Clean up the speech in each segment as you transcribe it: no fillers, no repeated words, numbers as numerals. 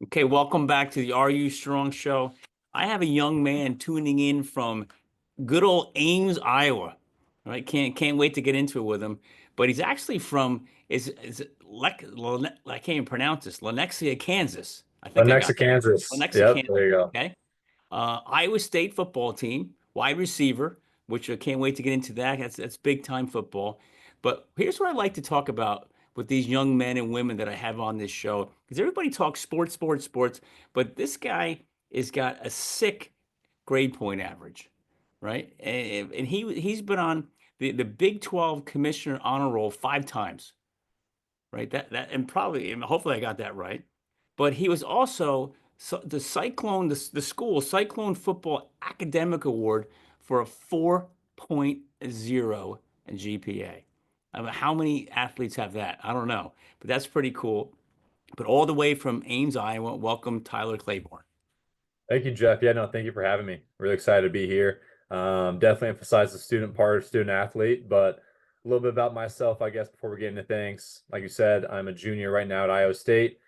Okay, welcome back to the Are You Strong show. I have a young man tuning in from good old Ames, Iowa. All right, can't wait to get into it with him. But he's actually from is it I can't even pronounce this. Lenexa, Kansas. I think I got Lenexa, that. Kansas. Lenexa, Yep, Kansas. there you go. Okay. Iowa State football team, wide receiver, which I can't wait to get into that. That's big time football. But here's what I like to talk about with these young men and women that I have on this show, because everybody talks sports, sports, sports, but this guy has got a sick grade point average, right? And he's been on the Big 12 commissioner honor roll 5 times, right? That and probably and hopefully I got that right. But he was also the Cyclone, the school Cyclone Football Academic Award for a 4.0 in GPA. I mean, how many athletes have that? I don't know, but that's pretty cool. But all the way from Ames, Iowa, welcome Tyler Claiborne. Thank you, Jeff. Yeah, no, thank you for having me. Really excited to be here. Definitely emphasize the student part, student athlete, but a little bit about myself, I guess, before we get into things. Like you said, I'm a junior right now at Iowa State,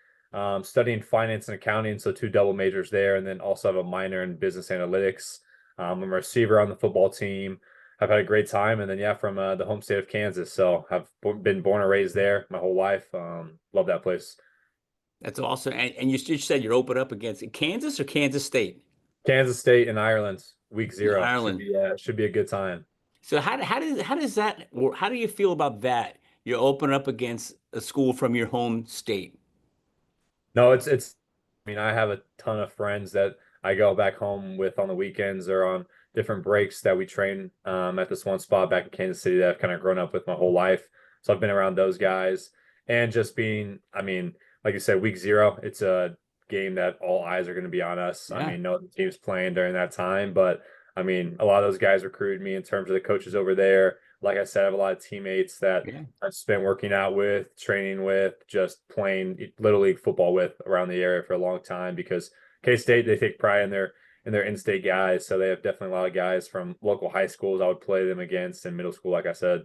studying finance and accounting, so two double majors there, and then also have a minor in business analytics. I'm a receiver on the football team. I've had a great time, and then yeah, from the home state of Kansas, so I've been born and raised there my whole life. Love that place. That's awesome. And you said you're open up against Kansas or Kansas State? Kansas State and Ireland, week In zero Ireland. should be a good time. So how does that or how do you feel about that? You open up against a school from your home state. No, it's. I mean, I have a ton of friends that I go back home with on the weekends or on different breaks that we train at this one spot back in Kansas City that I've kind of grown up with my whole life. So I've been around those guys and just being. I mean, like you said, week zero, it's a game that all eyes are going to be on us. I Yeah. mean, no other team's playing during that time, but I mean, a lot of those guys recruited me in terms of the coaches over there. Like I said, I have a lot of teammates that Yeah. I've spent working out with, training with, just playing little league football with around the area for a long time because K-State, they take pride in their in-state guys. So they have definitely a lot of guys from local high schools I would play them against in middle school, like I said.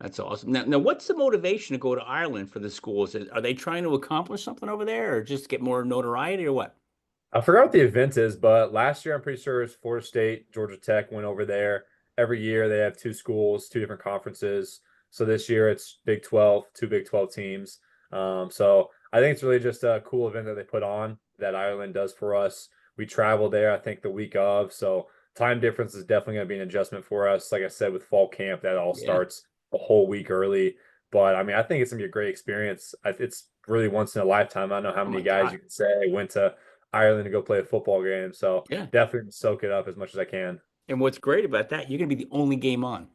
That's awesome. Now, what's the motivation to go to Ireland for the schools? Are they trying to accomplish something over there or just get more notoriety or what? I forgot what the event is, but last year I'm pretty sure it was Florida State, Georgia Tech went over there. Every year they have two schools, two different conferences. So this year it's Big 12, two Big 12 teams. So I think it's really just a cool event that they put on that Ireland does for us. We travel there, I think, the week of. So time difference is definitely going to be an adjustment for us. Like I said, with fall camp, that all Yeah. starts a whole week early. But I mean, I think it's going to be a great experience. It's really once in a lifetime. I don't know how Oh many my guys you God. can say went to Ireland to go play a football game. So Yeah. definitely soak it up as much as I can. And what's great about that, you're going to be the only game on.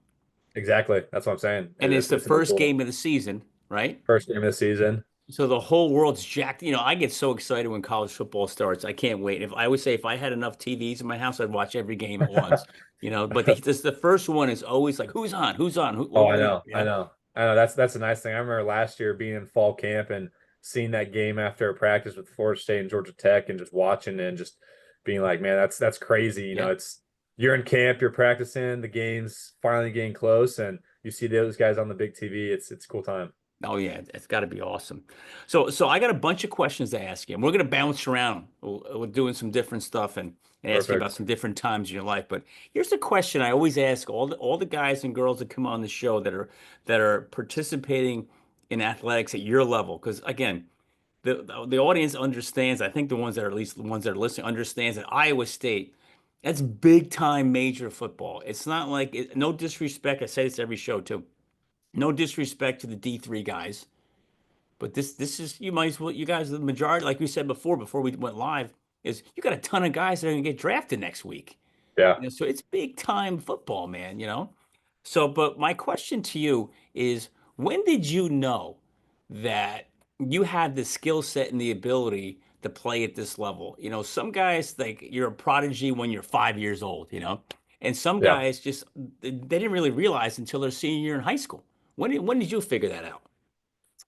Exactly. That's what I'm saying. And it's the It's gonna be first cool. game of the season, right? First game of the season. So the whole world's jacked. I get so excited when college football starts. I can't wait. If I would say if I had enough TVs in my house, I'd watch every game at once. But the first one is always like, who's on? Who's on? Oh, What do you? I Yeah. know, I know. That's a nice thing. I remember last year being in fall camp and seeing that game after a practice with Florida State and Georgia Tech, and just watching and just being like, man, that's crazy. Yeah. It's you're in camp, you're practicing, the game's finally getting close, and you see those guys on the big TV. It's a cool time. Oh yeah, it's got to be awesome. So I got a bunch of questions to ask you, and we're gonna bounce around. We're doing some different stuff and ask you about Perfect. some different times in your life. But here's the question I always ask all the guys and girls that come on the show that are participating in athletics at your level, because again, the audience understands. I think the ones that are at least the ones that are listening understands that Iowa State. That's big time major football. It's not like no disrespect. I say this every show too. No disrespect to the D3 guys. But this is you might as well you guys the majority like we said before we went live is you got a ton of guys that are gonna get drafted next week. Yeah. So it's big time football, man. So but my question to you is when did you know that you had the skill set and the ability to play at this level? Some guys like you're a prodigy when you're 5 years old. And some Yeah. guys just they didn't really realize until their senior year in high school. When did you figure that out?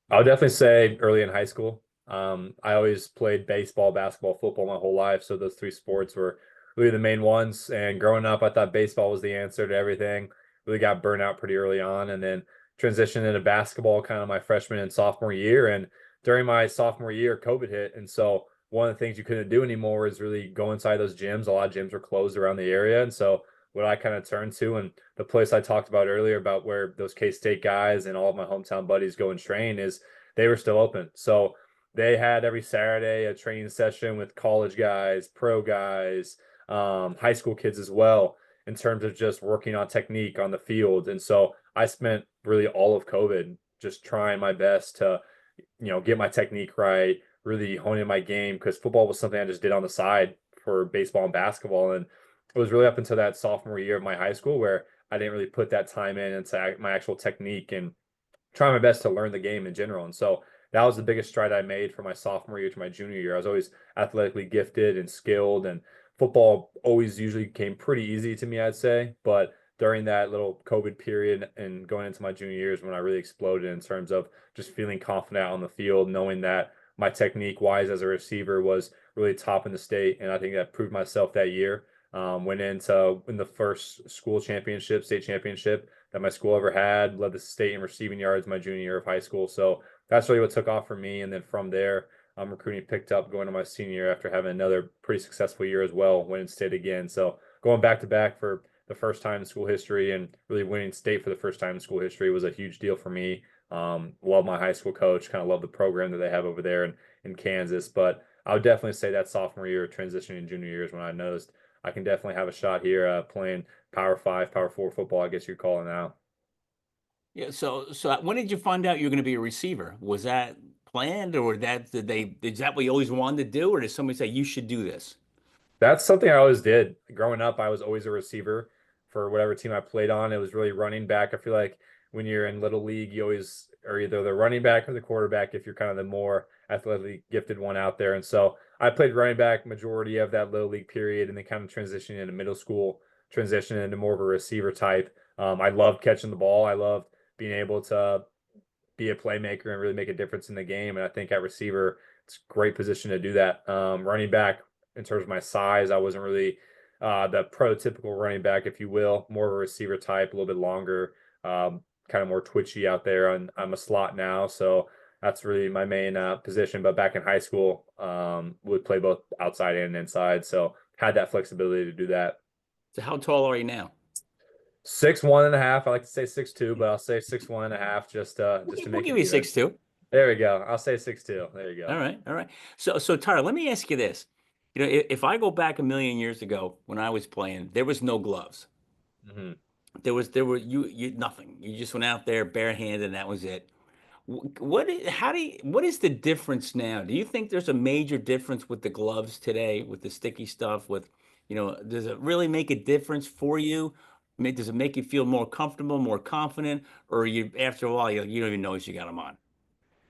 I would definitely say early in high school. I always played baseball, basketball, football my whole life. So those three sports were really the main ones. And growing up, I thought baseball was the answer to everything. Really got burnt out pretty early on and then transitioned into basketball kind of my freshman and sophomore year. And during my sophomore year, COVID hit. And so one of the things you couldn't do anymore is really go inside those gyms. A lot of gyms were closed around the area. And so what I kind of turned to, and the place I talked about earlier about where those K-State guys and all of my hometown buddies go and train, is they were still open. So they had every Saturday a training session with college guys, pro guys, high school kids as well, in terms of just working on technique on the field. And so I spent really all of COVID just trying my best to, get my technique right, really honing my game, because football was something I just did on the side for baseball and basketball. And it was really up until that sophomore year of my high school where I didn't really put that time in into my actual technique and try my best to learn the game in general. And so that was the biggest stride I made from my sophomore year to my junior year. I was always athletically gifted and skilled, and football always usually came pretty easy to me, I'd say. But during that little COVID period and going into my junior years, when I really exploded in terms of just feeling confident on the field, knowing that my technique wise as a receiver was really top in the state. And I think that proved myself that year. Went into in the first school championship, state championship that my school ever had, led the state in receiving yards my junior year of high school. So that's really what took off for me. And then from there, recruiting picked up going to my senior year after having another pretty successful year as well, winning state again. So going back to back for the first time in school history and really winning state for the first time in school history was a huge deal for me. Love my high school coach, kind of love the program that they have over there in Kansas. But I would definitely say that sophomore year, transitioning junior years, when I noticed I can definitely have a shot here playing Power 5, Power 4 football, I guess you'd call it now. Yeah. So when did you find out you're going to be a receiver? Was that planned, or is that what you always wanted to do, or did somebody say you should do this? That's something I always did. Growing up, I was always a receiver for whatever team I played on. It was really running back. I feel like when you're in little league, you always are either the running back or the quarterback if you're kind of the more athletically gifted one out there. And so I played running back majority of that little league period, and then kind of transitioning into middle school, transitioning into more of a receiver type. I loved catching the ball. I loved being able to be a playmaker and really make a difference in the game. And I think at receiver, it's a great position to do that. Running back, in terms of my size, I wasn't really the prototypical running back, if you will, more of a receiver type, a little bit longer, kind of more twitchy out there. And I'm a slot now, so that's really my main position. But back in high school, would play both outside and inside, so had that flexibility to do that. So how tall are you now? 6'1.5". I like to say 6'2", but I'll say 6'1.5", just to We'll make give it you even. 6'2". There we go. I'll say 6'2". There you All go. right, all right. So Tyler, let me ask you this. If I go back a million years ago when I was playing, there was no gloves. Mhm. There were you nothing. You just went out there barehanded, and that was it. What is the difference now? Do you think there's a major difference with the gloves today, with the sticky stuff, does it really make a difference for you? I mean, does it make you feel more comfortable, more confident, or you after a while you don't even notice you got them on?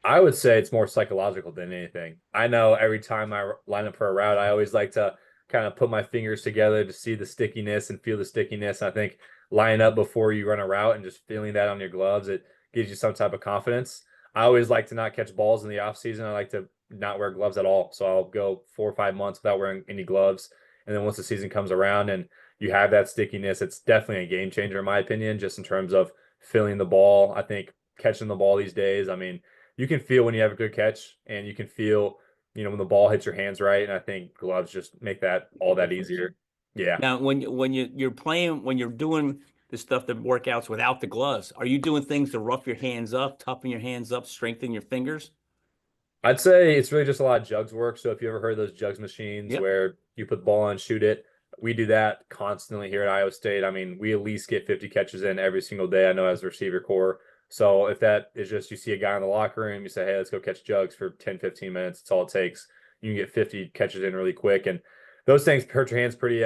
I would say it's more psychological than anything. I know every time I line up for a route, I always like to kind of put my fingers together to see the stickiness and feel the stickiness. I think lining up before you run a route and just feeling that on your gloves, it gives you some type of confidence. I always like to not catch balls in the off season. I like to not wear gloves at all. So I'll go 4 or 5 months without wearing any gloves. And then once the season comes around and you have that stickiness, it's definitely a game changer in my opinion, just in terms of feeling the ball. I think catching the ball these days, I mean, you can feel when you have a good catch, and you can feel, when the ball hits your hands right. And I think gloves just make that Make a all that difference. easier. Yeah. Now, when you're playing, when you're doing the stuff, the workouts without the gloves, are you doing things to rough your hands up, toughen your hands up, strengthen your fingers? I'd say it's really just a lot of jugs work. So if you ever heard of those jugs machines Yep. where you put the ball on, shoot it, we do that constantly here at Iowa State. I mean, we at least get 50 catches in every single day, I know, as a receiver core. So if that is just you see a guy in the locker room, you say, hey, let's go catch jugs for 10, 15 minutes. It's all it takes. You can get 50 catches in really quick. And those things hurt your hands pretty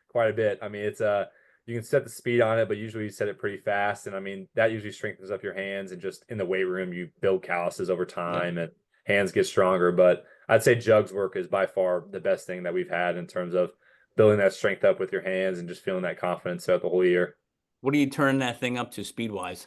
quite a bit. I mean, it's you can set the speed on it, but usually you set it pretty fast. And I mean, that usually strengthens up your hands, and just in the weight room, you build calluses over Yep. time and hands get stronger. But I'd say jugs work is by far the best thing that we've had in terms of building that strength up with your hands and just feeling that confidence throughout the whole year. What do you turn that thing up to speed wise?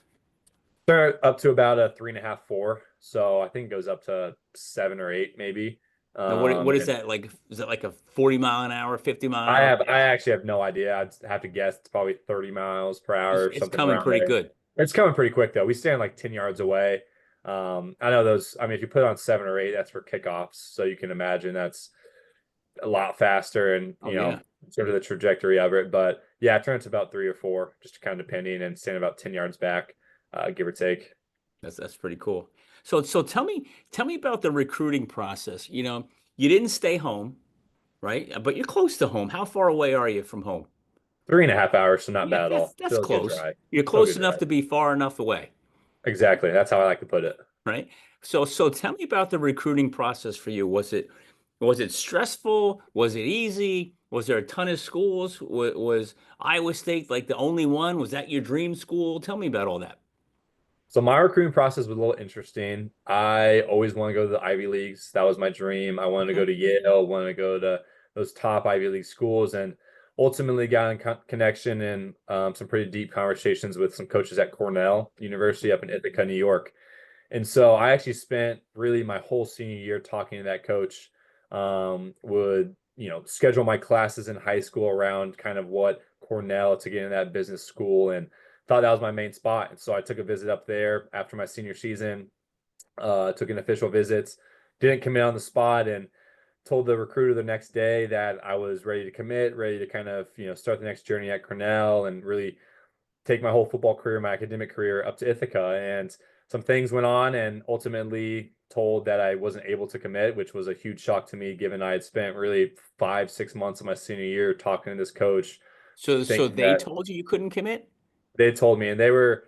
They're up to about a 3.5, 4. So I think it goes up to 7 or 8, maybe. Now, what is And that like? Is that like a 40 mile an hour, 50 mile an I hour have, I pace? actually have no idea. I'd have to guess. It's probably 30 miles per It's, hour or it's something coming around pretty there. good. It's coming pretty quick though. We stand like 10 yards away. I know those, I mean, if you put on 7 or 8, that's for kickoffs. So you can imagine that's a lot faster and, Oh yeah, sort of the trajectory of it. But yeah, it turns about 3 or 4, just kind of depending, and stand about 10 yards back, give or take. that's pretty cool. So tell me about the recruiting process. You didn't stay home, right? But you're close to home. How far away are you from home? 3.5 hours, so not Yeah, bad at that's all. that's Still a good close. drive. You're Still a close good enough drive. to be far enough away, Exactly. That's how I like to put it. right? So tell me about the recruiting process for you. Was it stressful? Was it easy? Was there a ton of schools? Was Iowa State like the only one? Was that your dream school? Tell me about all that. So my recruiting process was a little interesting. I always wanted to go to the Ivy Leagues. That was my dream. I wanted to Okay. go to Yale, wanted to go to those top Ivy League schools, and ultimately got in connection and some pretty deep conversations with some coaches at Cornell University up in Ithaca, New York. And so I actually spent really my whole senior year talking to that coach. Would, schedule my classes in high school around kind of what Cornell to get in that business school, and thought that was my main spot. And so I took a visit up there after my senior season, took an official visit, didn't commit on the spot, and told the recruiter the next day that I was ready to commit, ready to kind of, start the next journey at Cornell and really take my whole football career, my academic career up to Ithaca. And some things went on, and ultimately told that I wasn't able to commit, which was a huge shock to me, given I had spent really 5, 6 months of my senior year talking to this coach, So thinking they that told you couldn't commit? they told me, and they were,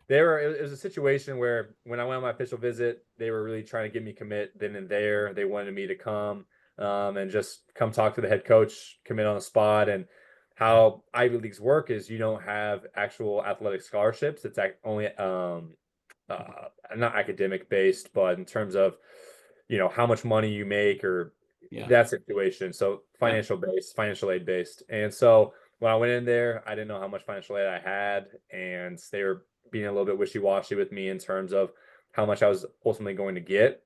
it was a situation where when I went on my official visit, they were really trying to get me commit then and there. They wanted me to come, and just come talk to the head coach, commit on the spot. And how Ivy Leagues work is you don't have actual athletic scholarships. It's only not academic based, but in terms of, how much money you make, or Yeah. that situation. So Yeah. financial based, financial aid based. And so when I went in there, I didn't know how much financial aid I had, and they were being a little bit wishy-washy with me in terms of how much I was ultimately going to get.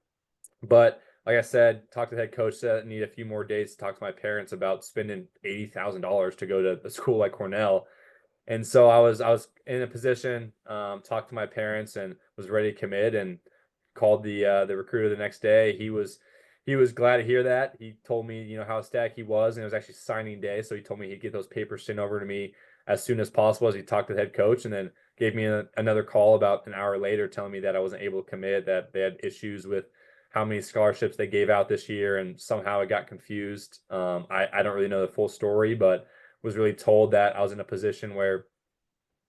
But like I said, talked to the head coach, said I need a few more days to talk to my parents about spending $80,000 to go to a school like Cornell. And so I was in a position, talked to my parents and was ready to commit, and called the recruiter the next day. He was glad to hear that. He told me, how ecstatic he was, and it was actually signing day. So he told me he'd get those papers sent over to me as soon as possible as he talked to the head coach, and then gave me another call about an hour later telling me that I wasn't able to commit, that they had issues with how many scholarships they gave out this year, and somehow it got confused. I don't really know the full story, but was really told that I was in a position where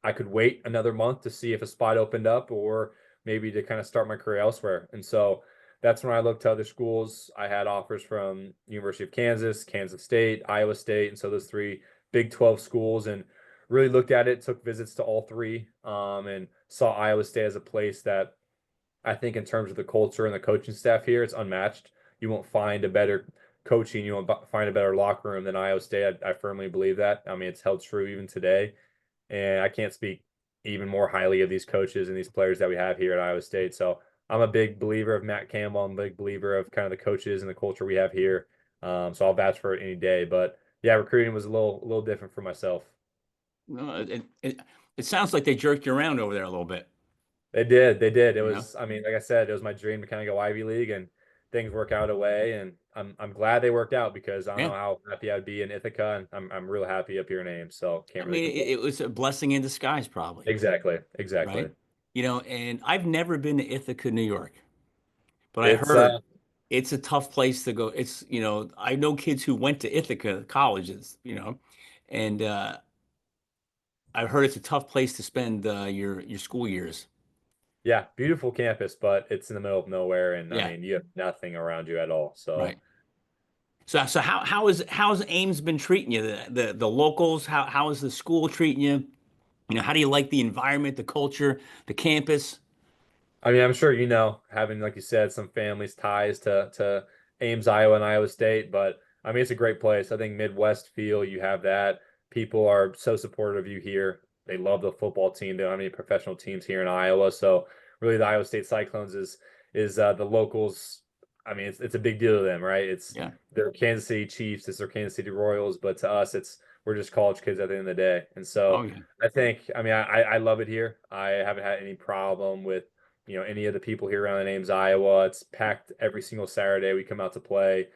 I could wait another month to see if a spot opened up, or maybe to kind of start my career elsewhere. And so that's when I looked to other schools. I had offers from University of Kansas, Kansas State, Iowa State, and so those three Big 12 schools, and really looked at it, took visits to all three, and saw Iowa State as a place that I think in terms of the culture and the coaching staff here, it's unmatched. You won't find a better coaching, you won't find a better locker room than Iowa State. I firmly believe that. I mean, it's held true even today. And I can't speak even more highly of these coaches and these players that we have here at Iowa State. So I'm a big believer of Matt Campbell. I'm a big believer of kind of the coaches and the culture we have here. So I'll vouch for it any day. But yeah, recruiting was a little different for myself. No, it sounds like they jerked you around over there a little bit, They did. They did. It you know? was, I mean, like I said, it was my dream to kind of go Ivy League, and things work out a way. And I'm glad they worked out, because I don't Yeah. know how happy I'd be in Ithaca, and I'm real happy up here in Ames. So I can't really mean, complain. it was a blessing in disguise, probably, Exactly. Exactly. right? And I've never been to Ithaca, New York, but I It's heard it's a tough place to go. I know kids who went to Ithaca colleges, and I've heard it's a tough place to spend your school years. Yeah, beautiful campus, but it's in the middle of nowhere, and I Yeah, mean, you have nothing around you at all. So, right. So how's Ames been treating you? The locals, how is the school treating you? How do you like the environment, the culture, the campus? I mean, I'm sure having, like you said, some families ties to Ames, Iowa, and Iowa State, but I mean, it's a great place. I think Midwest feel, you have that. People are so supportive of you here. They love the football team. They don't have any professional teams here in Iowa, so really, the Iowa State Cyclones is the locals. I mean, it's a big deal to them, right? It's Yeah. their Kansas City Chiefs, it's their Kansas City Royals, but to us, we're just college kids at the end of the day. And Oh so yeah. I think, I mean, I love it here. I haven't had any problem with any of the people here around in Ames, Iowa. It's packed every single Saturday. We come out to play.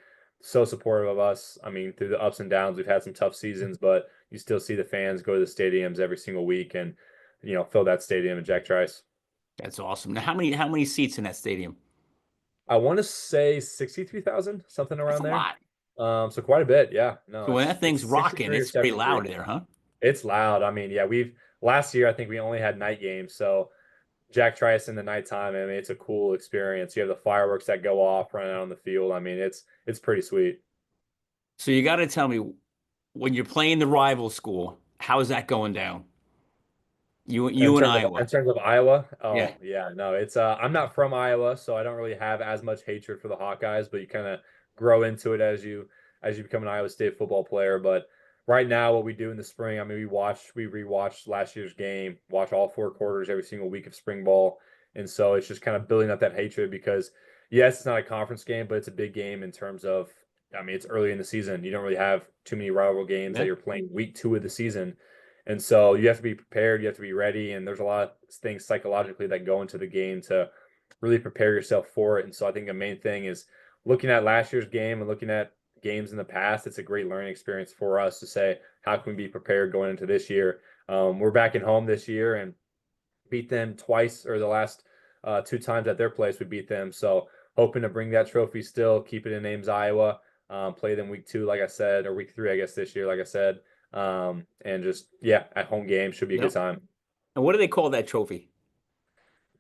So supportive of us. I mean, through the ups and downs, we've had some tough seasons, but you still see the fans go to the stadiums every single week and fill that stadium in Jack Trice. That's awesome. Now, how many seats in that stadium? I want to say 63,000, something That's around a there. lot. So quite a bit. Yeah. No, So when that it's thing's rocking, 63 or it's pretty 73. loud there, huh? It's loud. I mean, yeah, we've last year I think we only had night games, so Jack Trice in the nighttime. I mean, it's a cool experience. You have the fireworks that go off running out on the field. I mean, it's pretty sweet. So you got to tell me when you're playing the rival school, how's that going down? You and In Iowa. terms of Iowa, Yeah. oh yeah, no, it's I'm not from Iowa, so I don't really have as much hatred for the Hawkeyes, but you kind of grow into it as you become an Iowa State football player. But right now, what we do in the spring, I mean, we rewatched last year's game, watch all 4 quarters every single week of spring ball, and so it's just kind of building up that hatred because yes, it's not a conference game, but it's a big game in terms of, I mean, it's early in the season. You don't really have too many rival games that Yeah. you're playing week 2 of the season. And so you have to be prepared, you have to be ready, and there's a lot of things psychologically that go into the game to really prepare yourself for it. And so I think the main thing is looking at last year's game and looking at games in the past. It's a great learning experience for us to say, how can we be prepared going into this year? We're back at home this year and beat them twice, or the last 2 times at their place we beat them. So hoping to bring that trophy still, keep it in Ames, Iowa, play them week 2, like I said, or week 3, I guess this year, like I said. And just yeah, at home game should be a good Yep. time. And what do they call that trophy?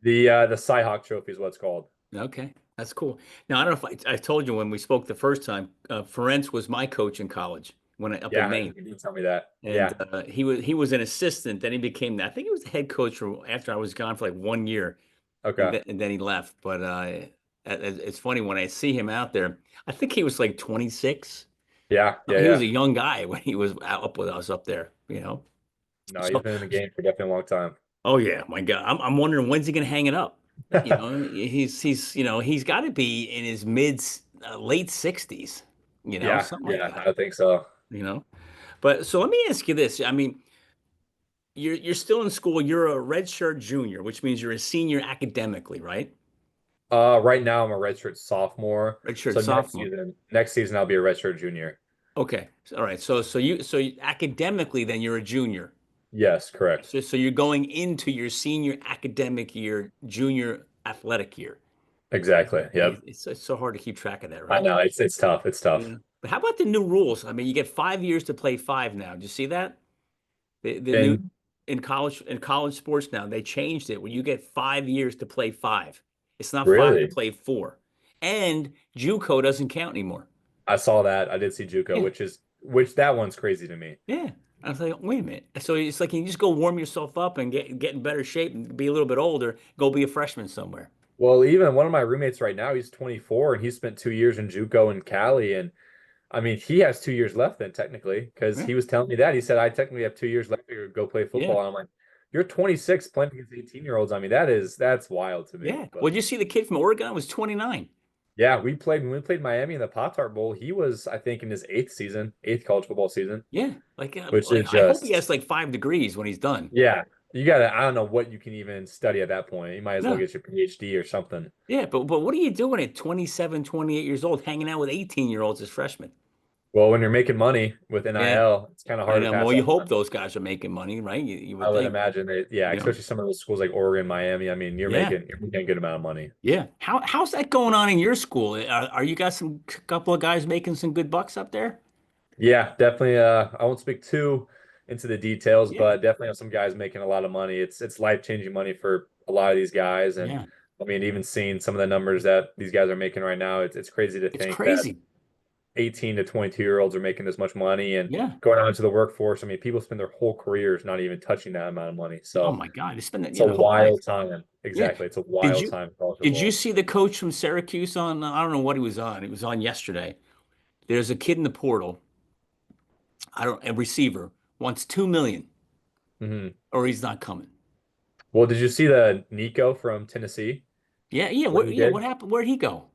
The Cyhawk Trophy is what it's called. Okay, that's cool. Now, I don't know if I told you when we spoke the first time, Ferenc was my coach in college up in Yeah, Maine. you did tell me that. And Yeah. he was an assistant. Then he became, I think he was the head coach after I was gone for like 1 year, and Okay. then he left. But it's funny when I see him out there. I think he was like 26. Yeah. Yeah. He was Yeah. a young guy when he was up with us up there. No, he's So, been in the game for definitely a long time. oh yeah, my God, I'm wondering when's he gonna hang it up. He's got to be in his late 60s. Yeah. Something like Yeah. that. I think so. You know. But so let me ask you this. I mean, you're still in school. You're a redshirt junior, which means you're a senior academically, right? Right now I'm a redshirt sophomore. Redshirt So sophomore. next season I'll be a redshirt junior. Okay. All right. So academically, then you're a junior. Yes, correct. So you're going into your senior academic year, junior athletic year. Exactly. Yeah, Yep. it's so hard to keep track of that, I right? know it's tough. It's tough. Yeah. But how about the new rules? I mean, you get 5 years to play five now. Do you see that? The new And in college sports now, they changed it where you get 5 years to play five. It's not five to really, play four. And JUCO doesn't count anymore. I saw that. I did see JUCO, Yeah. which that one's crazy to me. Yeah. I was like, wait a minute. So it's like you just go warm yourself up and get in better shape and be a little bit older, go be a freshman somewhere. Well, even one of my roommates right now, he's 24 and he spent 2 years in JUCO in Cali. And I mean, he has 2 years left then technically, because Yeah. he was telling me that. He said, I technically have 2 years left to go play Yeah. football. And I'm like, you're 26 playing against 18-year-olds. I mean, that's wild to me. Yeah. But Well, did you see the kid from Oregon was 29? yeah, when we played Miami in the Pop-Tart Bowl, he was, I think, in his eighth college football season, Yeah. which Like is I hope he just has like 5 degrees when he's done. yeah. You gotta, I don't know what you can even study at that point. You might as well No. get your PhD or something. Yeah, but what are you doing at 27, 28 years old, hanging out with 18-year-olds as freshmen? Well, when you're making money with Yeah, NIL, it's kind of I hard to know. pass Well, you up hope on. those guys are making money, right? You I would would think, imagine that, yeah, you know. especially some of those schools like Oregon, Miami. I mean, Yeah, you're making a good amount of money. yeah. How's that going on in your school? Are you got some couple of guys making some good bucks up there? Yeah, definitely. I won't speak too into the details, Yeah, but definitely have some guys making a lot of money. It's life-changing money for a lot of these guys. And yeah. I mean, even seeing some of the numbers that these guys are making right now, it's crazy to It's think that crazy. 18 to 22-year-olds are making this much money and Yeah. going out into the workforce. I mean, people spend their whole careers not even touching that amount of money. Oh So my God, they spend that, it's a the whole life. wild time. Yeah. Exactly. It's a Did wild you time for college did you football. see the coach from Syracuse on? I don't know what he was on. It was on yesterday. There's a kid in the portal. I don't. A receiver wants 2 million, Hmm. or he's not coming. Well, did you see the Nico from Tennessee? Yeah, yeah. What What? he Yeah. What did? happened? Where'd he go?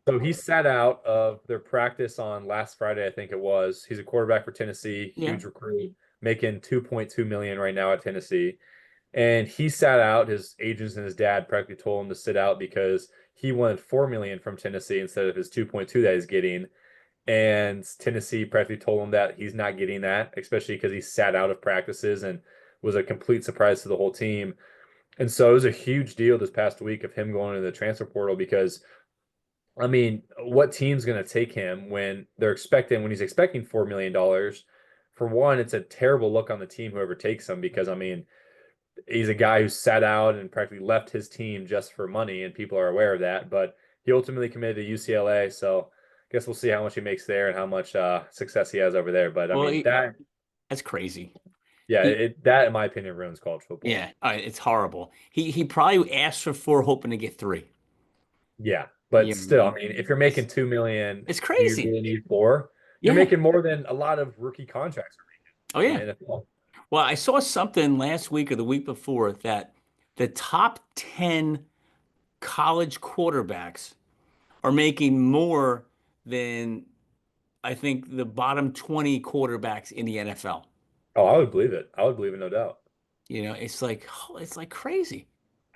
So he sat out of their practice on last Friday, I think it was. He's a quarterback for Tennessee, Yeah. huge recruit, making 2.2 million right now at Tennessee. And he sat out. His agents and his dad practically told him to sit out because he wanted 4 million from Tennessee instead of his 2.2 that he's getting. And Tennessee practically told him that he's not getting that, especially because he sat out of practices and was a complete surprise to the whole team. And so it was a huge deal this past week of him going into the transfer portal because I mean, what team's going to take him when he's expecting $4 million? For one, it's a terrible look on the team, whoever takes him, because I mean, he's a guy who sat out and practically left his team just for money, and people are aware of that. But he ultimately committed to UCLA, so I guess we'll see how much he makes there and how much success he has over there. But I Well, mean, that, that's crazy. yeah, He, that in my opinion ruins college football. yeah, it's horrible. He probably asked for four, hoping to get three. Yeah, but You know, still, I mean, if you're making 2 million, it's do you crazy. really need four? You're Yeah. making more than a lot of rookie contracts Oh are making yeah. in the NFL. Well, I saw something last week or the week before that the top 10 college quarterbacks are making more than I think the bottom 20 quarterbacks in the NFL. Oh, I would believe it. I would believe it, no doubt. It's like crazy.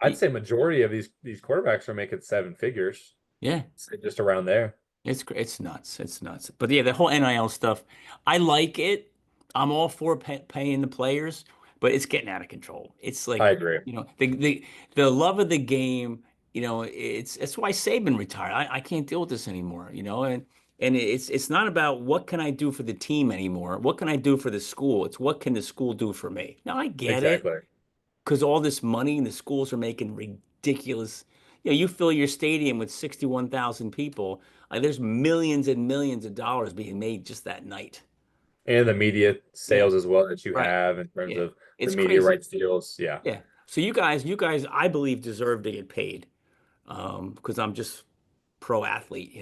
I'd Y- say majority of these quarterbacks are making seven figures, Yeah, say just around there. it's nuts. It's nuts. But yeah, the whole NIL stuff, I like it. I'm all for paying the players, but it's getting out of control. It's I like, agree. the love of the game, it's why Saban retired. I can't deal with this anymore, and it's not about what can I do for the team anymore. What can I do for the school? It's what can the school do for me? Now I get it Exactly. because all this money and the schools are making ridiculous. You fill your stadium with 61,000 people. There's millions and millions of dollars being made just that night. And the media Yeah, sales as well that you right. have in terms Yeah, of the it's media crazy. rights deals. Yeah. Yeah. So you guys, I believe deserve to get paid because I'm just pro athlete,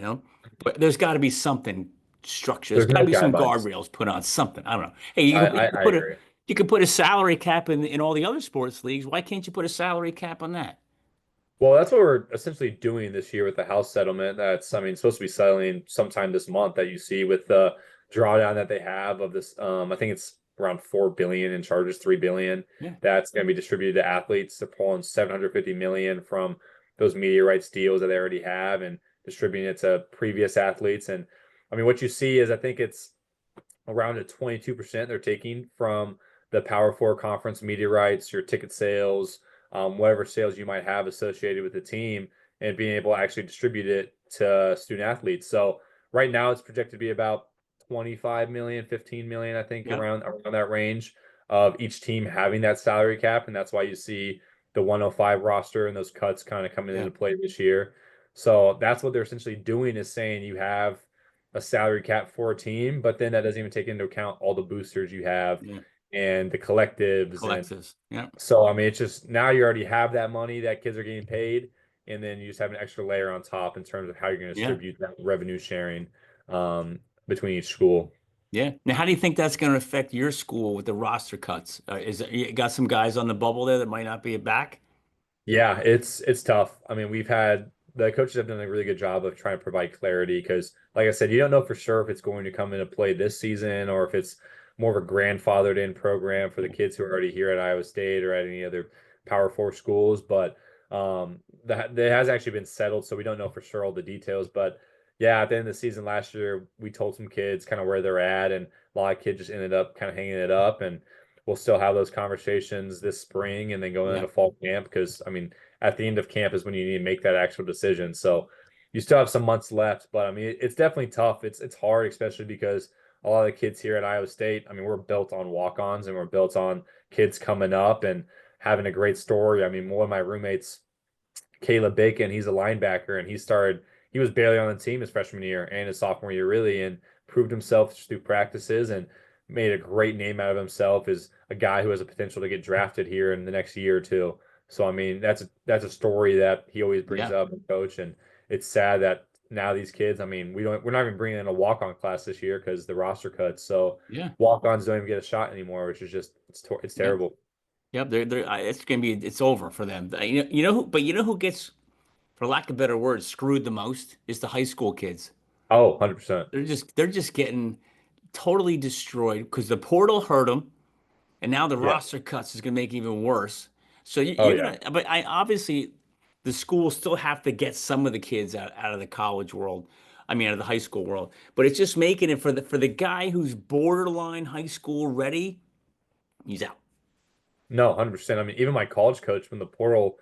But there's got to be something structured. There's There's got to no be some guidelines. guardrails put on something. I don't know. Hey, I agree. you could put a salary cap in all the other sports leagues. Why can't you put a salary cap on that? Well, that's what we're essentially doing this year with the house settlement. That's, I mean, supposed to be settling sometime this month that you see with the drawdown that they have of this. I think it's around 4 billion in charges, 3 billion. Yeah. That's going to be distributed to athletes. They're pulling 750 million from those media rights deals that they already have and distributing it to previous athletes. And I mean, what you see is I think it's around a 22% they're taking from the Power Four conference media rights, your ticket sales, whatever sales you might have associated with the team, and being able to actually distribute it to student athletes. So right now it's projected to be about 25 million, 15 million, I think, Yeah. around that range of each team having that salary cap. And that's why you see the 105 roster and those cuts kind of coming Yeah. into play this year. So that's what they're essentially doing is saying you have a salary cap for a team, but then that doesn't even take into account all the boosters you have Yeah. and the collectives. And Collectives. Yeah. so, I mean, it's just now you already have that money that kids are getting paid, and then you just have an extra layer on top in terms of how you're going to Yeah. distribute that revenue sharing um, between each school. Yeah. Now, how do you think that's going to affect your school with the roster cuts? You got some guys on the bubble there that might not be back? Yeah, it's tough. I mean, we've had the coaches have done a really good job of trying to provide clarity because, like I said, you don't know for sure if it's going to come into play this season or if it's more of a grandfathered in program for the Yeah. kids who are already here at Iowa State or at any other Power Four schools. But that has actually been settled, so we don't know for sure all the details. But yeah, at the end of the season last year, we told some kids kind of where they're at, and a lot of kids just ended up kind of hanging it up and we'll still have those conversations this spring and then going Yeah. into fall camp because I mean at the end of camp is when you need to make that actual decision. So you still have some months left, but I mean it's definitely tough. It's hard, especially because a lot of the kids here at Iowa State, I mean, we're built on walk-ons and we're built on kids coming up and having a great story. I mean, one of my roommates, Caleb Bacon, he's a linebacker and he was barely on the team his freshman year and his sophomore year really and proved himself through practices and made a great name out of himself as a guy who has a potential to get drafted here in the next year or two. So I mean that's a story that he always brings Yeah. up, coach, and it's sad that now these kids, I mean, we're not even bringing in a walk-on class this year because the roster cuts. So Yeah. walk-ons don't even get a shot anymore, which is just it's Yeah. terrible. Yep. It's over for them. But you know who gets, for lack of better words, screwed the most is the high school kids. Oh, 100%. They're just getting totally destroyed because the portal hurt them, and now the Yeah. roster cuts is going to make it even worse. So Oh you're yeah. gonna, but I obviously the schools still have to get some of the kids out of the college world. I mean, out of the high school world. But it's just making it for the guy who's borderline high school ready, he's out. No, 100%. I mean, even my college coach, when the portal,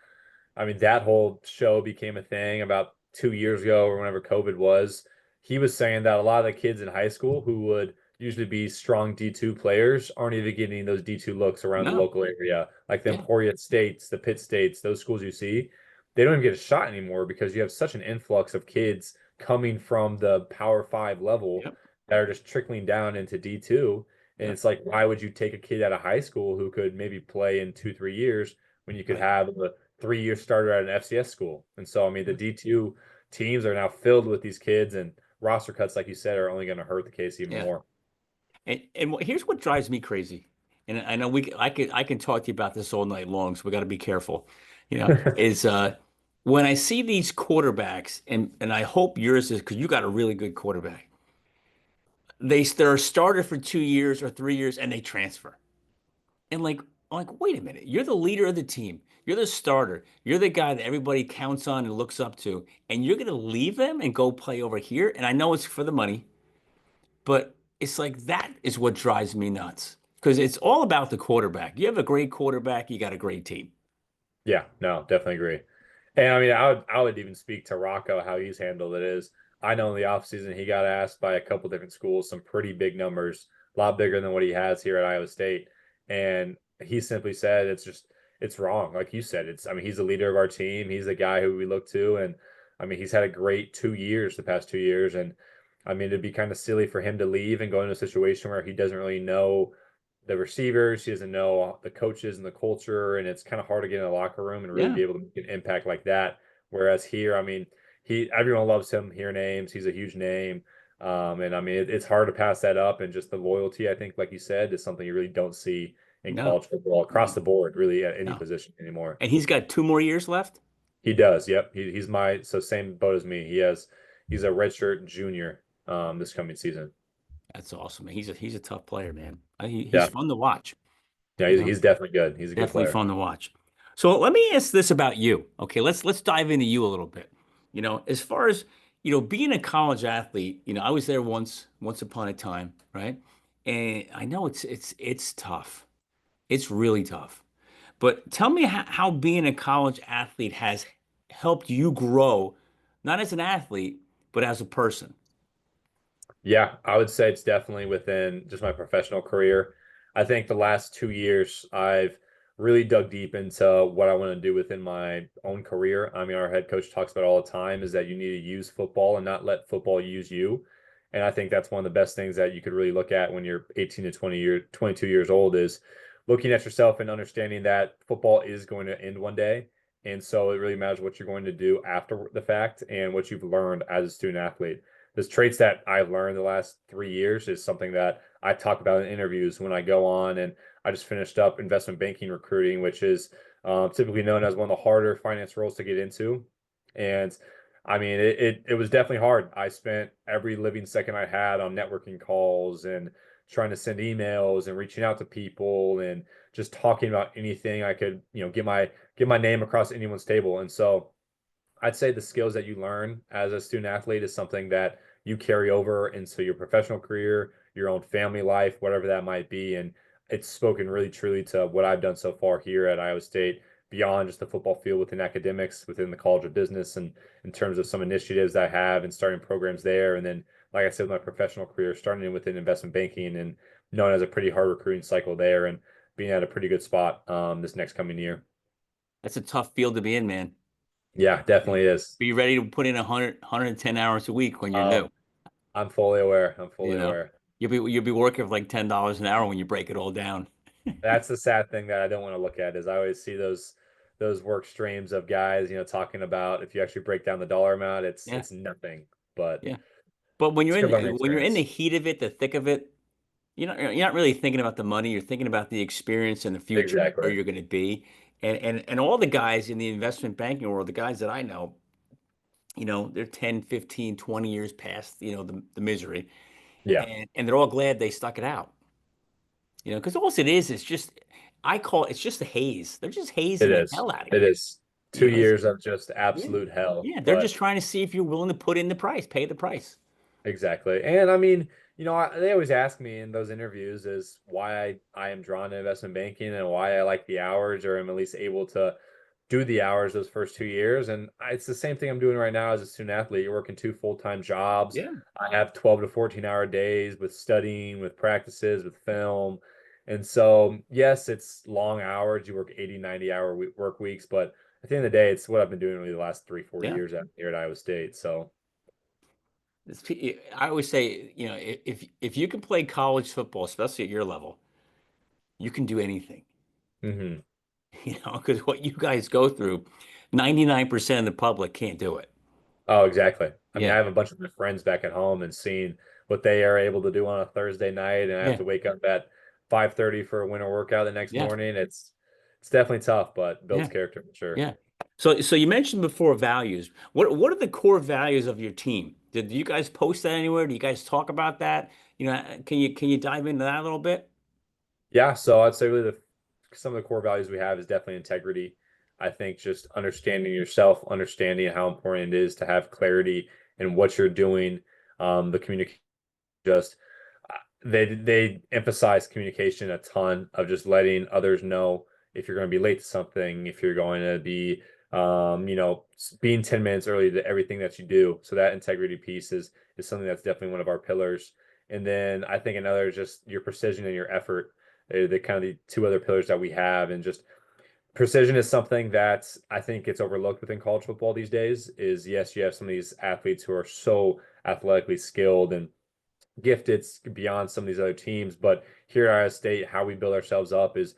I mean, that whole show became a thing about 2 years ago or whenever COVID was. He was saying that a lot of the kids in high school who would usually be strong D2 players aren't even getting those D2 looks around the No. local area. Like the Yeah. Emporia States, the Pitt States, those schools you see, they don't even get a shot anymore because you have such an influx of kids coming from the Power Five level Yep. that are just trickling down into D2. And Yep. it's like, why would you take a kid out of high school who could maybe play in 2, 3 years when you could Right. have a 3 year starter at an FCS school? And so, I mean, the D2 teams are now filled with these kids, and roster cuts, like you said, are only going to hurt the case even Yeah. more. Here's what drives me crazy. And I know I can talk to you about this all night long, so we got to be careful. Is when I see these quarterbacks, and I hope yours is because you got a really good quarterback. They're a starter for 2 years or 3 years, and they transfer. And like, wait a minute, you're the leader of the team. You're the starter. You're the guy that everybody counts on and looks up to, and you're gonna leave them and go play over here. And I know it's for the money. But it's like that is what drives me nuts because it's all about the quarterback. You have a great quarterback, you got a great team. Yeah, no, definitely agree. And I mean, I would even speak to Rocco how he's handled it is. I know in the offseason he got asked by a couple different schools some pretty big numbers, a lot bigger than what he has here at Iowa State. And he simply said it's wrong. Like you said, it's I mean, he's the leader of our team. He's the guy who we look to. And I mean, he's had a great 2 years, the past 2 years. And I mean, it'd be kind of silly for him to leave and go into a situation where he doesn't really know the receivers. He doesn't know the coaches and the culture, and it's kind of hard to get in the locker room and really Yeah, be able to make an impact like that. Whereas here, I mean, he everyone loves him here in Ames. He's a huge name, and I mean, it's hard to pass that up. And just the loyalty, I think, like you said, is something you really don't see in no, college football across no, the board, really at any no. position anymore. And he's got 2 more years left. He does. Yep. He's my so same boat as me. He's a redshirt junior this coming season. That's awesome. He's a tough player, man. He's Yeah. fun to watch. Yeah, You he's know, definitely good. He's a good definitely player. fun to watch. So let me ask this about you. Okay, let's dive into you a little bit. As far as being a college athlete, I was there once upon a time, right? And I know it's tough. It's really tough. But tell me how being a college athlete has helped you grow, not as an athlete, but as a person. Yeah, I would say it's definitely within just my professional career. I think the last 2 years, I've really dug deep into what I want to do within my own career. I mean, our head coach talks about all the time is that you need to use football and not let football use you. And I think that's one of the best things that you could really look at when you're 18 to 22 years old is looking at yourself and understanding that football is going to end one day. And so it really matters what you're going to do after the fact and what you've learned as a student athlete. Those traits that I've learned the last 3 years is something that I talk about in interviews when I go on. And I just finished up investment banking recruiting, which is typically known as one of the harder finance roles to get into. And I mean, it was definitely hard. I spent every living second I had on networking calls and trying to send emails and reaching out to people and just talking about anything I could, get my name across anyone's table. And so I'd say the skills that you learn as a student athlete is something that you carry over into your professional career, your own family life, whatever that might be. And it's spoken really truly to what I've done so far here at Iowa State, beyond just the football field within academics, within the College of Business, and in terms of some initiatives I have and starting programs there. And then, like I said, my professional career, starting within investment banking and known as a pretty hard recruiting cycle there and being at a pretty good spot this next coming year. That's a tough field to be in, man. Yeah, definitely is. Be ready to put in 110 hours a week when you're Um, new. I'm fully aware. I'm You fully know, aware. you'll be working for like $10 an hour when you break it all down. That's the sad thing that I don't want to look at is I always see those work streams of guys, talking about if you actually break down the dollar amount, it's Yeah, it's nothing. But yeah. But when it's you're a good learning in the experience. heat of it, the thick of it, you're not really thinking about the money. You're thinking about the experience and the future, where Exactly. you're going to be. And all the guys in the investment banking world, the guys that I know, they're 10, 15, 20 years past, the misery. Yeah. And they're all glad they stuck it out. Because all it is just I call it's just a haze. They're just It hazing the is. hell out of It you. is You two know, it's, years of just yeah, absolute hell. yeah. They're But just trying to see if you're willing to put in the price, pay the price. exactly. And I mean, they always ask me in those interviews is why I am drawn to investment banking and why I like the hours or am at least able to do the hours those first 2 years. And it's the same thing I'm doing right now as a student athlete. You're working two full-time jobs. Yeah. I have 12 to 14-hour days with studying, with practices, with film. And so, yes, it's long hours. You work 80, 90-hour work weeks, but at the end of the day, it's what I've been doing really the last 3, 4 Yeah. years out here at Iowa State. So, I always say, if you can play college football, especially at your level, you can do anything. mhm. Because what you guys go through, 99% of the public can't do it. Oh, exactly. I mean, I Yeah. have a bunch of my friends back at home and seeing what they are able to do on a Thursday night, and I have Yeah. to wake up at 5:30 for a winter workout the next Yeah. morning. It's definitely tough, but Yeah. builds character for sure. Yeah. So you mentioned before values. What are the core values of your team? Did you guys post that anywhere? Do you guys talk about that? Can you dive into that a little bit? Yeah, so I'd say really some of the core values we have is definitely integrity. I think just understanding yourself, understanding how important it is to have clarity in what you're doing, the communication just they emphasize communication a ton of just letting others know if you're going to be late to something, if you're going to be being 10 minutes early to everything that you do. So that integrity piece is something that's definitely one of our pillars. And then I think another is just your precision and your effort. They're the kind of the two other pillars that we have. And just precision is something that I think gets overlooked within college football these days. Is yes, you have some of these athletes who are so athletically skilled and gifted beyond some of these other teams. But here at Iowa State, how we build ourselves up is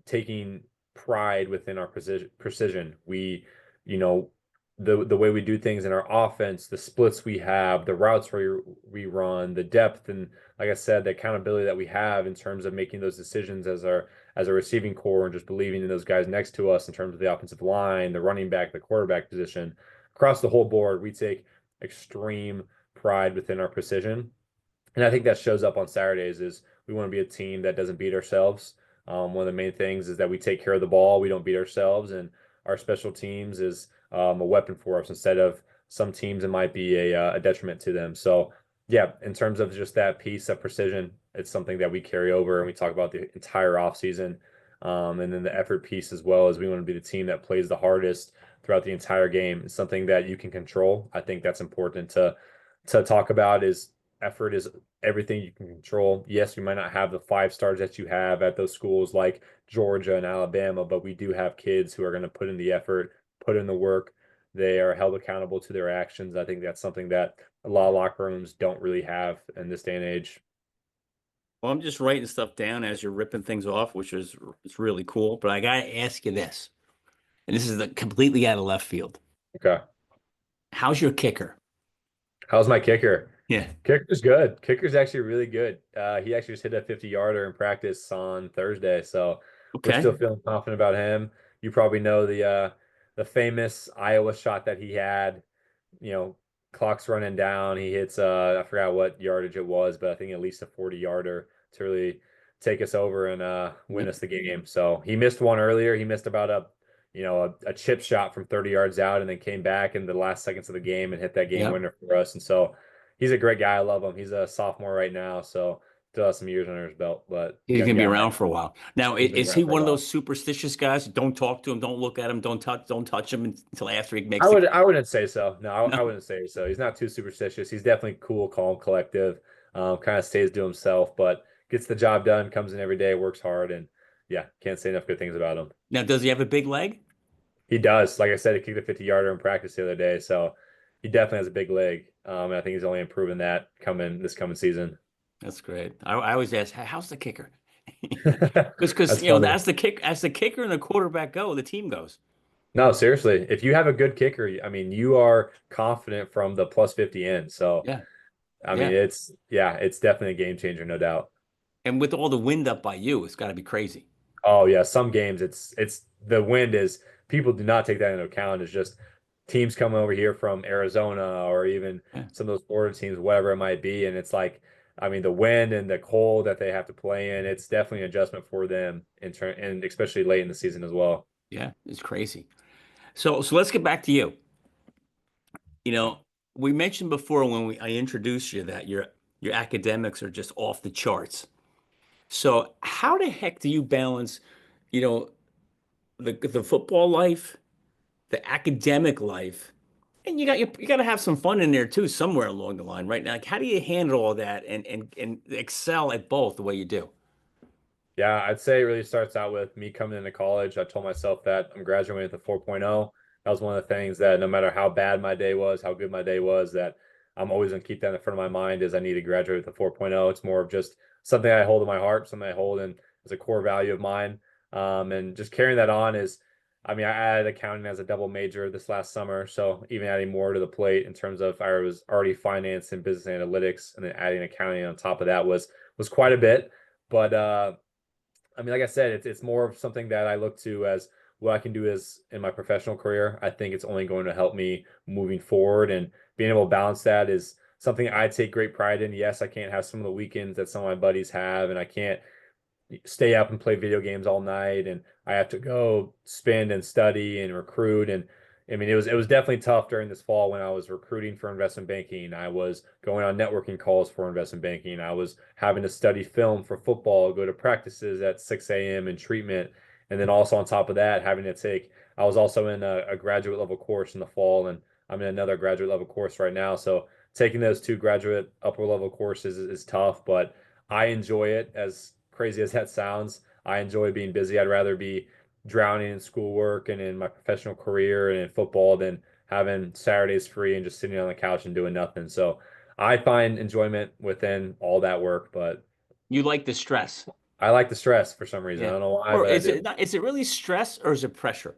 taking pride within our precision. You know, the way we do things in our offense, the splits we have, the routes we run, the depth, and like I said, the accountability that we have in terms of making those decisions as a receiving core and just believing in those guys next to us in terms of the offensive line, the running back, the quarterback position. Across the whole board, we take extreme pride within our precision. And I think that shows up on Saturdays is we want to be a team that doesn't beat ourselves. One of the main things is that we take care of the ball. We don't beat ourselves, and our special teams is a weapon for us instead of some teams it might be a detriment to them. So yeah, in terms of just that piece of precision, it's something that we carry over and we talk about the entire offseason. And then the effort piece as well as we want to be the team that plays the hardest throughout the entire game. It's something that you can control. I think that's important to talk about is effort is everything you can control. Yes, we might not have the 5 stars that you have at those schools like Georgia and Alabama, but we do have kids who are going to put in the effort, put in the work. They are held accountable to their actions. I think that's something that a lot of locker rooms don't really have in this day and age. Well, I'm just writing stuff down as you're ripping things off, which is it's really cool. But I gotta ask you this, and this is completely out of left field. Okay. How's your kicker? How's my kicker? Yeah. Kicker's good. Kicker's actually really good. He actually just hit a 50-yarder in practice on Thursday, so we're Okay. still feeling confident about him. You probably know the famous Iowa shot that he had. You know, clock's running down. He hits I forgot what yardage it was, but I think at least a 40-yarder to really take us over and win Yep. us the game. So he missed one earlier. He missed about a chip shot from 30 yards out and then came back in the last seconds of the game and hit that game Yep. winner for us. And so he's a great guy. I love him. He's a sophomore right now, so still has some years under his belt, but He's young gonna be guy. around for a while. Now, He's been is he around for a one of while. those superstitious guys? Don't talk to him, don't look at him, don't touch him until after he makes I the would I wouldn't say so. No, I no. wouldn't say so. He's not too superstitious. He's definitely cool, calm, collective. Kind of stays to himself, but gets the job done. Comes in every day, works hard, and yeah, can't say enough good things about him. Now, does he have a big leg? He does. Like I said, he kicked a 50-yarder in practice the other day, so he definitely has a big leg. And I think he's only improving that coming this coming season. That's great. I always ask, how's the kicker? Because That's funny. as the kicker and the quarterback go, the team goes. No, seriously, if you have a good kicker, I mean, you are confident from the plus 50 in. So, Yeah, I mean, yeah. it's definitely a game changer, no doubt. And with all the wind up by you, it's got to be crazy. Oh yeah, some games it's the wind is people do not take that into account. It's just teams coming over here from Arizona or even Yeah, some of those Florida teams, whatever it might be, and it's like I mean, the wind and the cold that they have to play in, it's definitely an adjustment for them and especially late in the season as well. Yeah, it's crazy. So let's get back to you. You know, we mentioned before when I introduced you that your academics are just off the charts. So how the heck do you balance, you know, the football life, the academic life, and you got to have some fun in there too, somewhere along the line, right? Now, like, how do you handle all that and excel at both the way you do? Yeah, I'd say it really starts out with me coming into college. I told myself that I'm graduating with a 4.0. That was one of the things that no matter how bad my day was, how good my day was, that I'm always going to keep that in front of my mind is I need to graduate with a 4.0. It's more of just something I hold in my heart, something I hold in as a core value of mine. And just carrying that on is, I mean, I added accounting as a double major this last summer. So even adding more to the plate in terms of I was already finance and business analytics, and then adding accounting on top of that was quite a bit. But I mean, like I said, it's more of something that I look to as what I can do as in my professional career. I think it's only going to help me moving forward, and being able to balance that is something I take great pride in. Yes, I can't have some of the weekends that some of my buddies have, and I can't stay up and play video games all night, and I have to go spend and study and recruit. And I mean, it was definitely tough during this fall when I was recruiting for investment banking. I was going on networking calls for investment banking. I was having to study film for football, go to practices at 6 a.m. and treatment. And then also on top of that, having to take, I was also in a graduate level course in the fall, and I'm in another graduate level course right now. So taking those two graduate upper level courses is tough, but I enjoy it. As crazy as that sounds, I enjoy being busy. I'd rather be drowning in schoolwork and in my professional career and in football than having Saturdays free and just sitting on the couch and doing nothing. So I find enjoyment within all that work, but You like the stress. I like the stress for some reason. I Yeah. don't know why, Or but I is do. it not, is it really stress or is it pressure?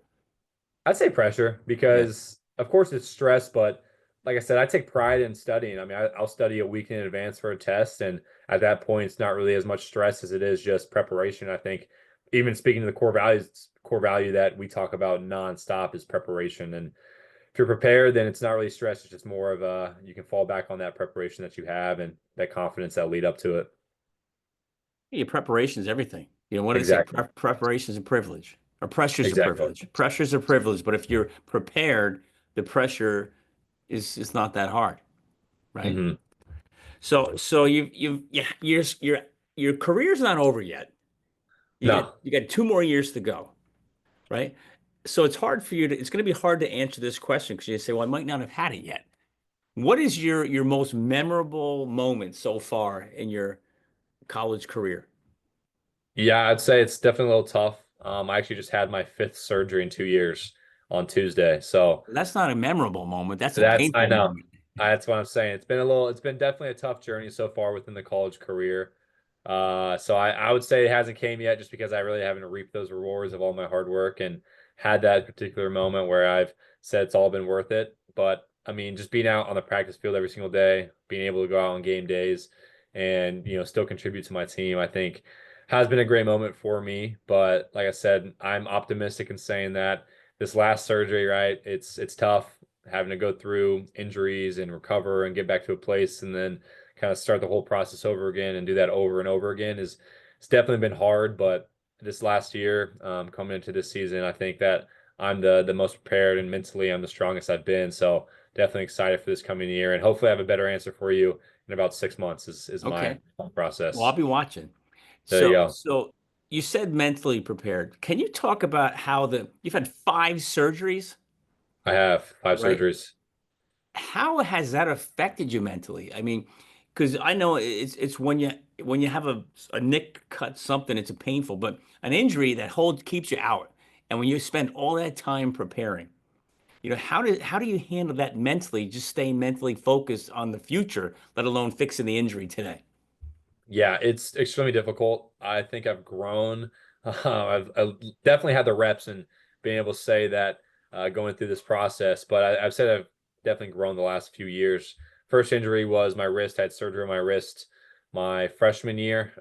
I'd say pressure Yeah. because, of course, it's stress, but like I said, I take pride in studying. I mean, I'll study a week in advance for a test, and at that point, it's not really as much stress as it is just preparation. I think, even speaking to the core values, core value that we talk about nonstop is preparation. And if you're prepared, then it's not really stress. It's just more of you can fall back on that preparation that you have and that confidence that lead up to it. Your preparation is everything. You know, what do they say? Exactly. Preparation is a privilege, or pressure is a Exactly. privilege. Pressure is a privilege, but if you're prepared, the pressure is not that hard, right? Hmm. So yeah, your career's not over yet. No. You got 2 more years to go, right? So it's hard for you to. It's going to be hard to answer this question because you say, "Well, I might not have had it yet." What is your most memorable moment so far in your college career? Yeah, I'd say it's definitely a little tough. I actually just had my fifth surgery in 2 years on Tuesday. So That's not a memorable moment. That's a that's, I painful know. moment. That's what I'm saying. It's been definitely a tough journey so far within the college career. So I would say it hasn't came yet just because I really haven't reaped those rewards of all my hard work and had that particular moment where I've said it's all been worth it. But I mean, just being out on the practice field every single day, being able to go out on game days and, still contribute to my team, I think has been a great moment for me. But like I said, I'm optimistic in saying that this last surgery, right? It's tough having to go through injuries and recover and get back to a place and then kind of start the whole process over again and do that over and over again is it's definitely been hard. But this last year, coming into this season, I think that I'm the most prepared and mentally I'm the strongest I've been. So definitely excited for this coming year and hopefully I have a better answer for you in about 6 months is my Okay. Well, I'll process. be watching. There you So, go. so you said mentally prepared. Can you talk about how you've had 5 surgeries, I have five right? surgeries. How has that affected you mentally? I mean, because I know it's when you have a nick cut something, it's a painful, but an injury that holds keeps you out. And when you spend all that time preparing, how do you handle that mentally, just staying mentally focused on the future, let alone fixing the injury today? Yeah, it's extremely difficult. I think I've grown. I've definitely had the reps and being able to say that going through this process, but I've said I've definitely grown the last few years. First injury was my wrist. I had surgery on my wrist my freshman year,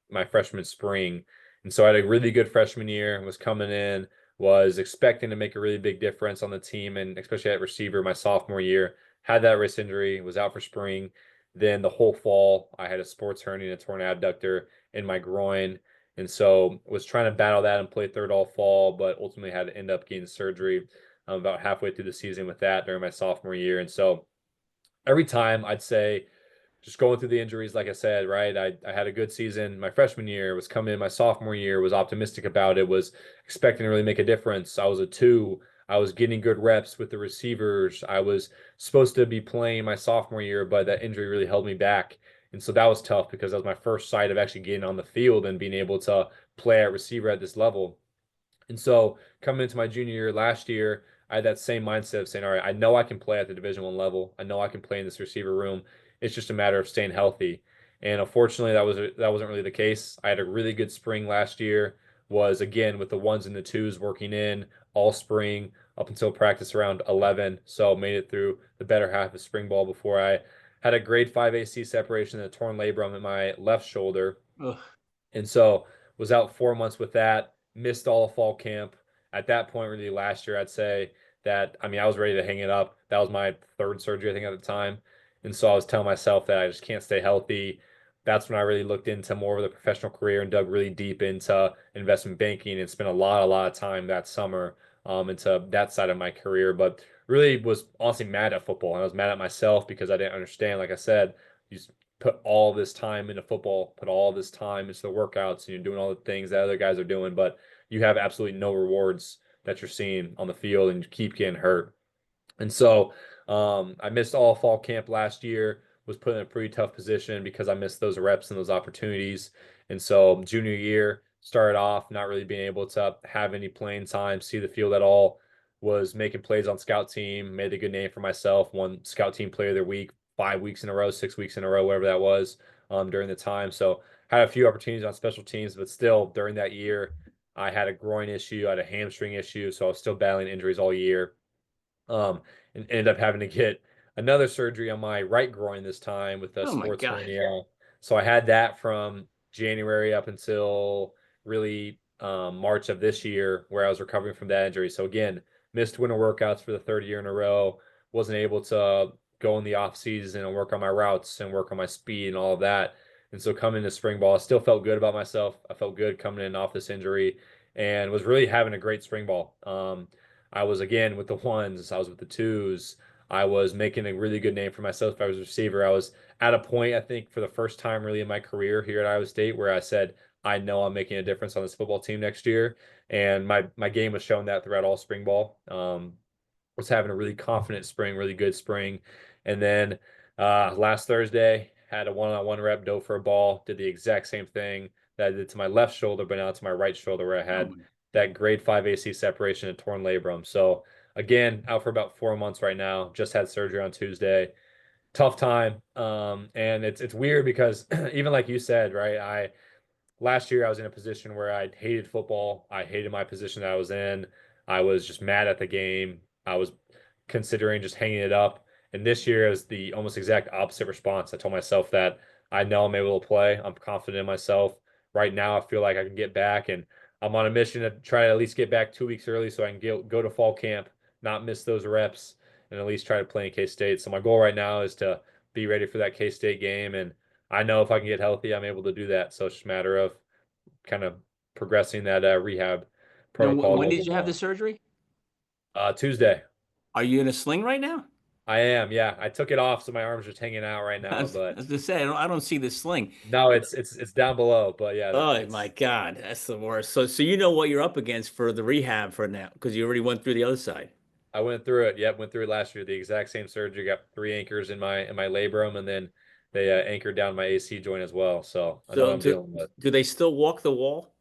my freshman spring. And so I had a really good freshman year, was coming in, was expecting to make a really big difference on the team, and especially at receiver my sophomore year. Had that wrist injury, was out for spring. Then the whole fall, I had a sports hernia and a torn adductor in my groin. And so was trying to battle that and play third all fall, but ultimately had to end up getting surgery about halfway through the season with that during my sophomore year. And so every time I'd say, just going through the injuries, like I said, right? I had a good season my freshman year, was coming in my sophomore year, was optimistic about it, was expecting to really make a difference. I was a two. I was getting good reps with the receivers. I was supposed to be playing my sophomore year, but that injury really held me back. And so that was tough because that was my first sight of actually getting on the field and being able to play at receiver at this level. And so coming into my junior year last year, I had that same mindset of saying, all right, I know I can play at the Division 1 level. I know I can play in this receiver room. It's just a matter of staying healthy. And unfortunately, that wasn't really the case. I had a really good spring last year, was again with the ones and the twos working in all spring up until practice around 11. So made it through the better half of spring ball before I had a grade 5 AC separation and a torn labrum in my left shoulder. Ugh. And so was out 4 months with that, missed all of fall camp. At that point, really last year, I'd say that, I mean, I was ready to hang it up. That was my third surgery, I think, at the time. And so I was telling myself that I just can't stay healthy. That's when I really looked into more of the professional career and dug really deep into investment banking and spent a lot of time that summer into that side of my career. But really was honestly mad at football. And I was mad at myself because I didn't understand, like I said, you put all this time into football, put all this time into the workouts, and you're doing all the things that other guys are doing, but you have absolutely no rewards that you're seeing on the field and you keep getting hurt. And so I missed all fall camp last year, was put in a pretty tough position because I missed those reps and those opportunities. And so junior year started off not really being able to have any playing time, see the field at all, was making plays on scout team, made a good name for myself, won scout team player of the week 5 weeks in a row, 6 weeks in a row, whatever that was during the time. So had a few opportunities on special teams, but still during that year, I had a groin issue, I had a hamstring issue, so I was still battling injuries all year. Um, and ended up having to get another surgery on my right groin this time with a Oh my sports God. hernia. So I had that from January up until really March of this year, where I was recovering from that injury. So again, missed winter workouts for the third year in a row. Wasn't able to go in the off season and work on my routes and work on my speed and all of that. And so coming to spring ball, I still felt good about myself. I felt good coming in off this injury and was really having a great spring ball. I was again with the ones, I was with the twos. I was making a really good name for myself if I was a receiver. I was at a point, I think, for the first time really in my career here at Iowa State where I said, I know I'm making a difference on this football team next year. And my game was showing that throughout all spring ball. Was having a really confident spring, really good spring. And then last Thursday, had a one-on-one rep, dove for a ball, did the exact same thing that I did to my left shoulder, but now to my right shoulder where I Oh had my. that grade 5 AC separation and torn labrum. So again, out for about 4 months right now. Just had surgery on Tuesday. Tough time. And it's weird because even like you said, right? I last year I was in a position where I hated football. I hated my position that I was in. I was just mad at the game. I was considering just hanging it up. And this year is the almost exact opposite response. I told myself that I know I'm able to play. I'm confident in myself. Right now, I feel like I can get back, and I'm on a mission to try to at least get back 2 weeks early so I can go to fall camp, not miss those reps, and at least try to play in K-State. So my goal right now is to be ready for that K-State game, and I know if I can get healthy, I'm able to do that. So it's just a matter of kind of progressing that rehab Now, protocol a when little did bit you have the more. surgery? Tuesday. Are you in a sling right now? I am, yeah. I took it off, so my arm's just hanging out right I now. was, I But was to say, I don't see the sling. no, it's down below. But yeah, Oh my it's God, that's the worst. So you know what you're up against for the rehab for now, because you already went through the other side. I went through it. Yep, went through it last year. The exact same surgery. Got 3 anchors in my labrum, and then they anchored down my AC joint as well. So I know what So I'm dealing with. do they still walk the wall?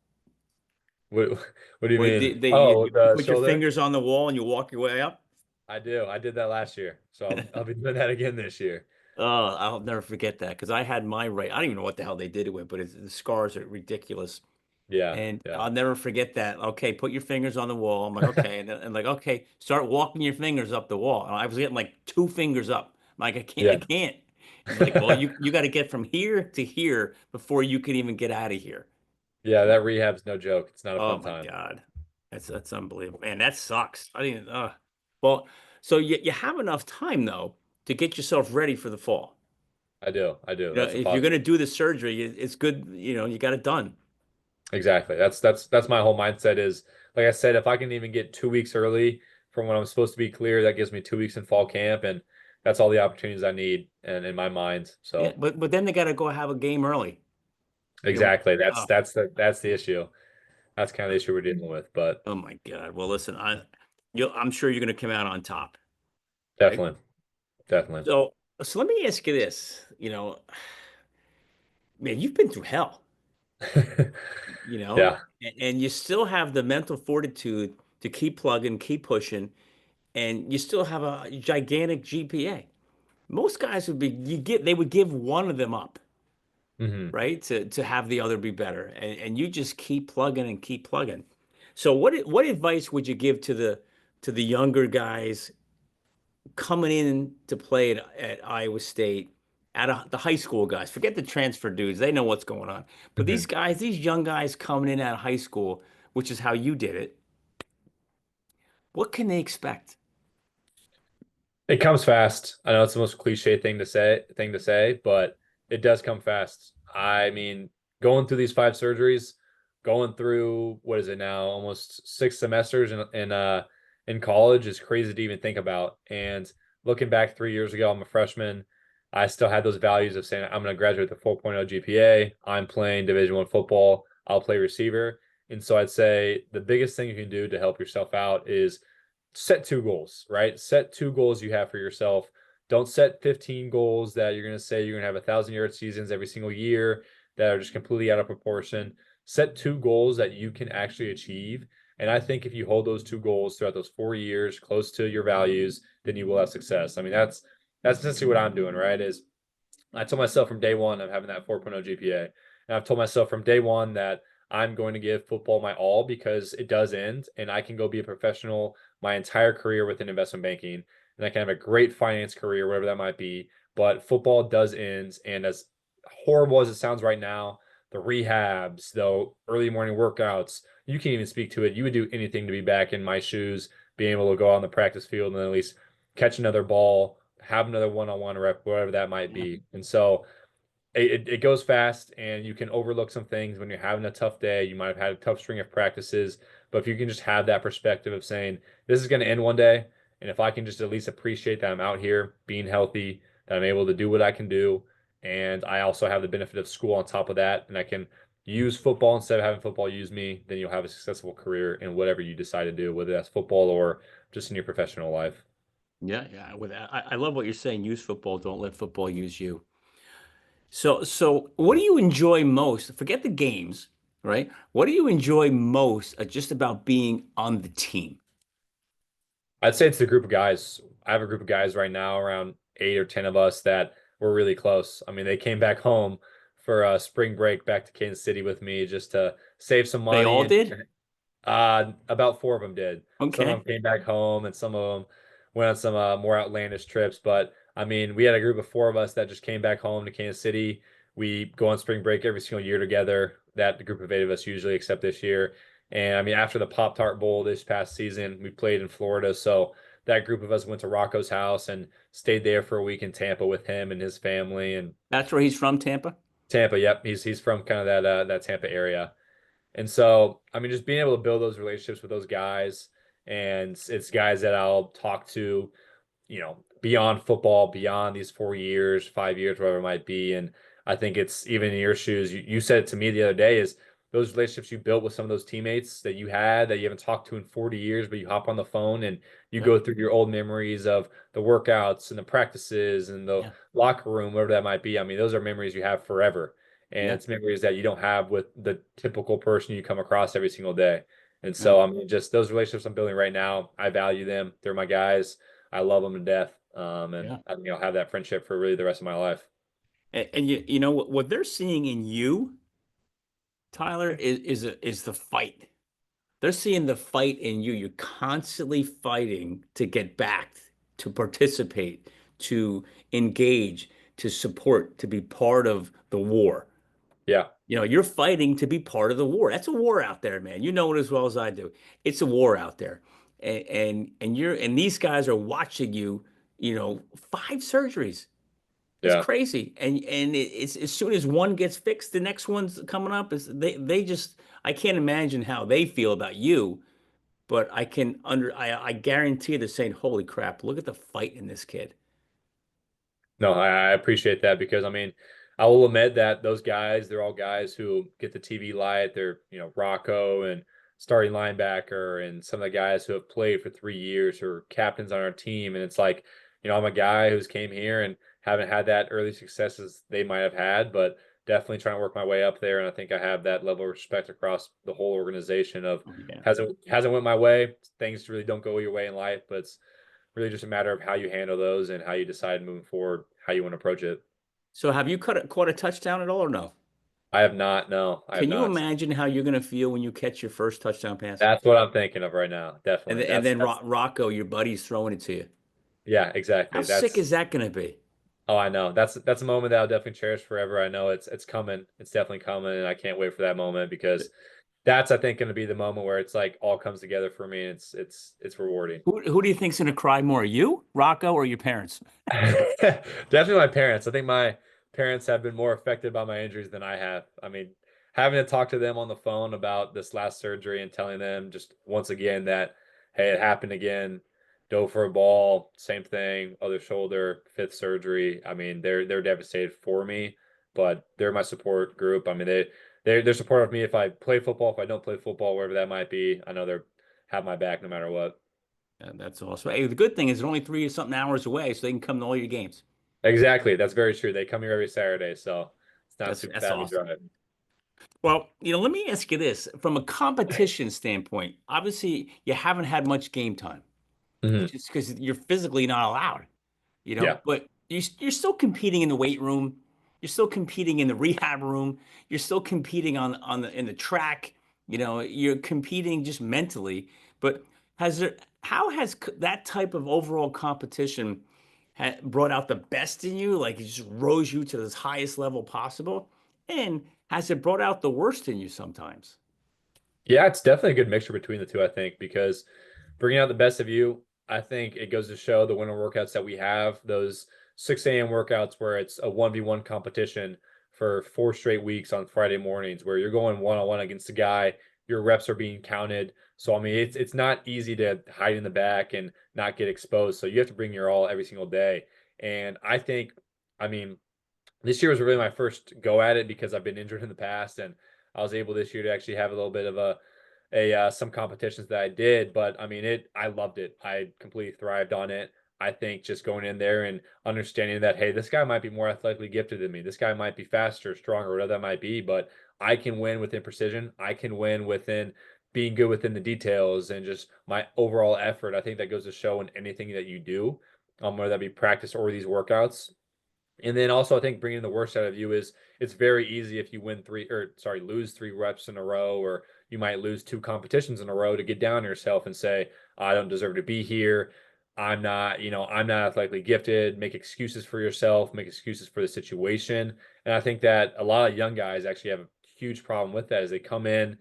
What what do you Or mean? you Oh, you the put your shoulder? fingers on the wall and you walk your way up? I do. I did that last year, so I'll be doing that again this year. Oh, I'll never forget that because I had my right. I don't even know what the hell they did it with, but the scars are ridiculous. Yeah, And yeah. I'll never forget that. Okay, put your fingers on the wall. I'm like, okay, and like, okay, start walking your fingers up the wall. And I was getting like 2 fingers up. I'm like, I can't, I Yeah. can't. He's like, well, you got to get from here to here before you can even get out of here. Yeah, that rehab's no joke. It's not a Oh fun my time. God. That's unbelievable. Man, that sucks. I didn't well, so you have enough time though to get yourself ready for the fall. I do. I do. You know, That's a if you're going to positive. do the surgery, it's good, you got it done. Exactly. That's my whole mindset is like I said, if I can even get 2 weeks early from when I'm supposed to be clear, that gives me 2 weeks in fall camp, and that's all the opportunities I need and in my mind. Yeah, So but then they got to go have a game early. You know, exactly. That's oh, that's the issue. That's kind of the issue we're dealing with, but oh my God. Well, listen, I'm sure you're going to come out on top, right? definitely, definitely. So let me ask you this, man, you've been through hell, Yeah. and you still have the mental fortitude to keep plugging, keep pushing, and you still have a gigantic GPA. Most guys they would give one of them up, hmm right? To have the other be better. And you just keep plugging and keep plugging. So what advice would you give to the younger guys coming in to play at Iowa State, the high school guys? Forget the transfer dudes; they know what's going on. But hmm these guys, these young guys coming in out of high school, which is how you did it, what can they expect? It comes fast. I know it's the most cliche thing to say, but it does come fast. I mean, going through these 5 surgeries, going through what is it now, almost 6 semesters in college is crazy to even think about. And looking back 3 years ago, I'm a freshman. I still had those values of saying I'm going to graduate with a 4.0 GPA. I'm playing Division I football. I'll play receiver. And so I'd say the biggest thing you can do to help yourself out is set 2 goals, right? Set 2 goals you have for yourself. Don't set 15 goals that you're going to say you're going to have 1,000 yard seasons every single year that are just completely out of proportion. Set 2 goals that you can actually achieve. And I think if you hold those 2 goals throughout those 4 years close to your values, then you will have success. I mean, that's essentially what I'm doing, right? Is I told myself from day one I'm having that 4.0 GPA. And I've told myself from day one that I'm going to give football my all because it does end and I can go be a professional my entire career within investment banking and I can have a great finance career, whatever that might be. But football does end. And as horrible as it sounds right now, the rehabs, the early morning workouts, you can't even speak to it. You would do anything to be back in my shoes, being able to go out on the practice field and at least catch another ball, have another one-on-one rep, whatever that might Yeah, be. And so it goes fast and you can overlook some things when you're having a tough day. You might have had a tough string of practices, but if you can just have that perspective of saying, this is going to end one day. And if I can just at least appreciate that I'm out here being healthy, that I'm able to do what I can do. And I also have the benefit of school on top of that. And I can use football instead of having football use me, then you'll have a successful career in whatever you decide to do, whether that's football or just in your professional life. yeah. I love what you're saying. Use football, don't let football use you. So what do you enjoy most? Forget the games, right? What do you enjoy most just about being on the team? I'd say it's a group of guys. I have a group of guys right now, around 8 or 10 of us that were really close. I mean, they came back home for a spring break back to Kansas City with me just to save some They money all and did? about 4 of them did. Some of Okay. them came back home, and some of them went on some more outlandish trips. But I mean, we had a group of 4 of us that just came back home to Kansas City. We go on spring break every single year together. That group of 8 of us usually, except this year. And I mean, after the Pop Tart Bowl this past season, we played in Florida. So that group of us went to Rocco's house and stayed there for a week in Tampa with him and his family. And That's where he's from, Tampa? Tampa, yep, he's from kind of that Tampa area. And so, I mean, just being able to build those relationships with those guys, and it's guys that I'll talk to, beyond football, beyond these 4 years, 5 years, whatever it might be. And I think it's even in your shoes. You said it to me the other day is those relationships you built with some of those teammates that you had that you haven't talked to in 40 years, but you hop on the phone and you Yeah. go through your old memories of the workouts and the practices and the Yeah. locker room, whatever that might be. I mean, those are memories you have forever. And Yeah. it's memories that you don't have with the typical person you come across every single day. And Yeah. so, I mean, just those relationships I'm building right now, I value them. They're my guys. I love them to death. And Yeah. I'll have that friendship for really the rest of my life. And you know what they're seeing in you, Tyler, is the fight. They're seeing the fight in you. You're constantly fighting to get back, to participate, to engage, to support, to be part of the war. Yeah. You're fighting to be part of the war. That's a war out there, man. You know it as well as I do. It's a war out there. And these guys are watching you, 5 surgeries. It's Yeah. crazy. It's as soon as one gets fixed, the next one's coming up. Is they just I can't imagine how they feel about you, but I guarantee they're saying, "Holy crap, look at the fight in this kid." No, I appreciate that because I mean, I will admit that those guys, they're all guys who get the TV light. They're, Rocco and starting linebacker and some of the guys who have played for 3 years who are captains on our team. And it's like, I'm a guy who's came here and haven't had that early successes they might have had, but definitely trying to work my way up there. And I think I have that level of respect across the whole organization of Oh, yeah. hasn't went my way. Things really don't go your way in life, but it's really just a matter of how you handle those and how you decide moving forward, how you want to approach it. So have you caught a touchdown at all or no? I have not. No, I have Can you not. imagine how you're going to feel when you catch your first touchdown pass? That's what I'm thinking of right now. And Definitely. then, and then That's Rocco, your buddy's throwing it to you. yeah, How exactly. sick That's is that going to be? oh, I know. That's a moment that I'll definitely cherish forever. I know it's coming. It's definitely coming, and I can't wait for that moment because that's I think going to be the moment where it's like all comes together for me. And it's rewarding. Who do you think's going to cry more, you, Rocco, or your parents? Definitely my parents. I think my parents have been more affected by my injuries than I have. I mean, having to talk to them on the phone about this last surgery and telling them just once again that, hey, it happened again, dove for a ball, same thing, other shoulder, fifth surgery. I mean, they're devastated for me, but they're my support group. I mean, they're supportive of me if I play football, if I don't play football, wherever that might be. I know they're have my back no matter what. That's awesome. Hey, the good thing is they're only three something hours away, so they can come to all your games. Exactly. That's very true. They come here every Saturday, so it's not That's super that's bad of a awesome. drive. Well, let me ask you this. From a competition standpoint, obviously you haven't had much game time Mhm. just because you're physically not allowed, Yeah. but you're still competing in the weight room. You're still competing in the rehab room. You're still competing in the track. You're competing just mentally. But how has that type of overall competition brought out the best in you? Like it just rose you to this highest level possible? And has it brought out the worst in you sometimes? Yeah, it's definitely a good mixture between the two, I think, because bringing out the best of you, I think it goes to show the winter workouts that we have, those 6 a.m. workouts where it's a 1v1 competition for 4 straight weeks on Friday mornings, where you're going one-on-one against a guy, your reps are being counted. So I mean, it's not easy to hide in the back and not get exposed. So you have to bring your all every single day. And I think, I mean, this year was really my first go at it because I've been injured in the past, and I was able this year to actually have a little bit of a some competitions that I did. But I mean, I loved it. I completely thrived on it. I think just going in there and understanding that, hey, this guy might be more athletically gifted than me. This guy might be faster, stronger, whatever that might be, but I can win within precision. I can win within being good within the details and just my overall effort. I think that goes to show in anything that you do, whether that be practice or these workouts. And then also, I think bringing the worst out of you is it's very easy if you lose 3 reps in a row, or you might lose 2 competitions in a row to get down on yourself and say, I don't deserve to be here. I'm not athletically gifted, make excuses for yourself, make excuses for the situation. And I think that a lot of young guys actually have a huge problem with that as they come in,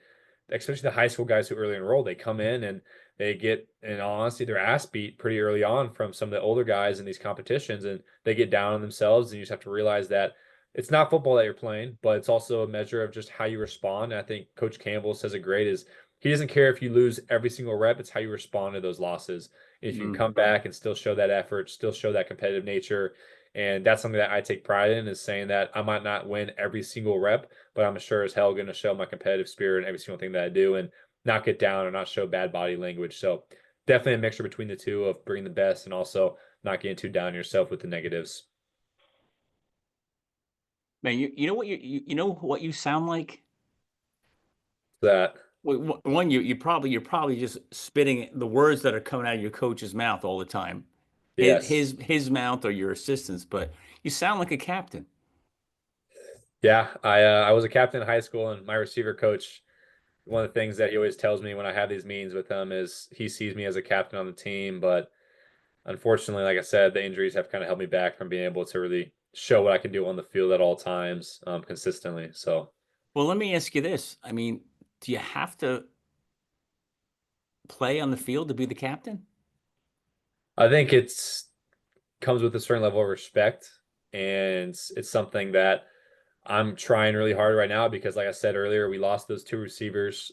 especially the high school guys who early enroll, they come in and they get, in all honesty, their ass beat pretty early on from some of the older guys in these competitions, and they get down on themselves. And you just have to realize that it's not football that you're playing, but it's also a measure of just how you respond. And I think Coach Campbell says it great: is he doesn't care if you lose every single rep; it's how you respond to those losses. If you can Mm. come back and still show that effort, still show that competitive nature, and that's something that I take pride in, is saying that I might not win every single rep, but I'm sure as hell going to show my competitive spirit in every single thing that I do and not get down or not show bad body language. So definitely a mixture between the two of bringing the best and also not getting too down on yourself with the negatives. Man, you know what you know what you sound like? That Well, one, you're probably just spitting the words that are coming out of your coach's mouth all the time, yes. his mouth or your assistant's. But you sound like a captain. Yeah, I was a captain in high school, and my receiver coach, one of the things that he always tells me when I have these meetings with him is he sees me as a captain on the team, but unfortunately, like I said, the injuries have kind of held me back from being able to really show what I can do on the field at all times, consistently. So Well, let me ask you this. I mean, do you have to play on the field to be the captain? I think it's comes with a certain level of respect. and it's something that I'm trying really hard right now because, like I said earlier, we lost those two receivers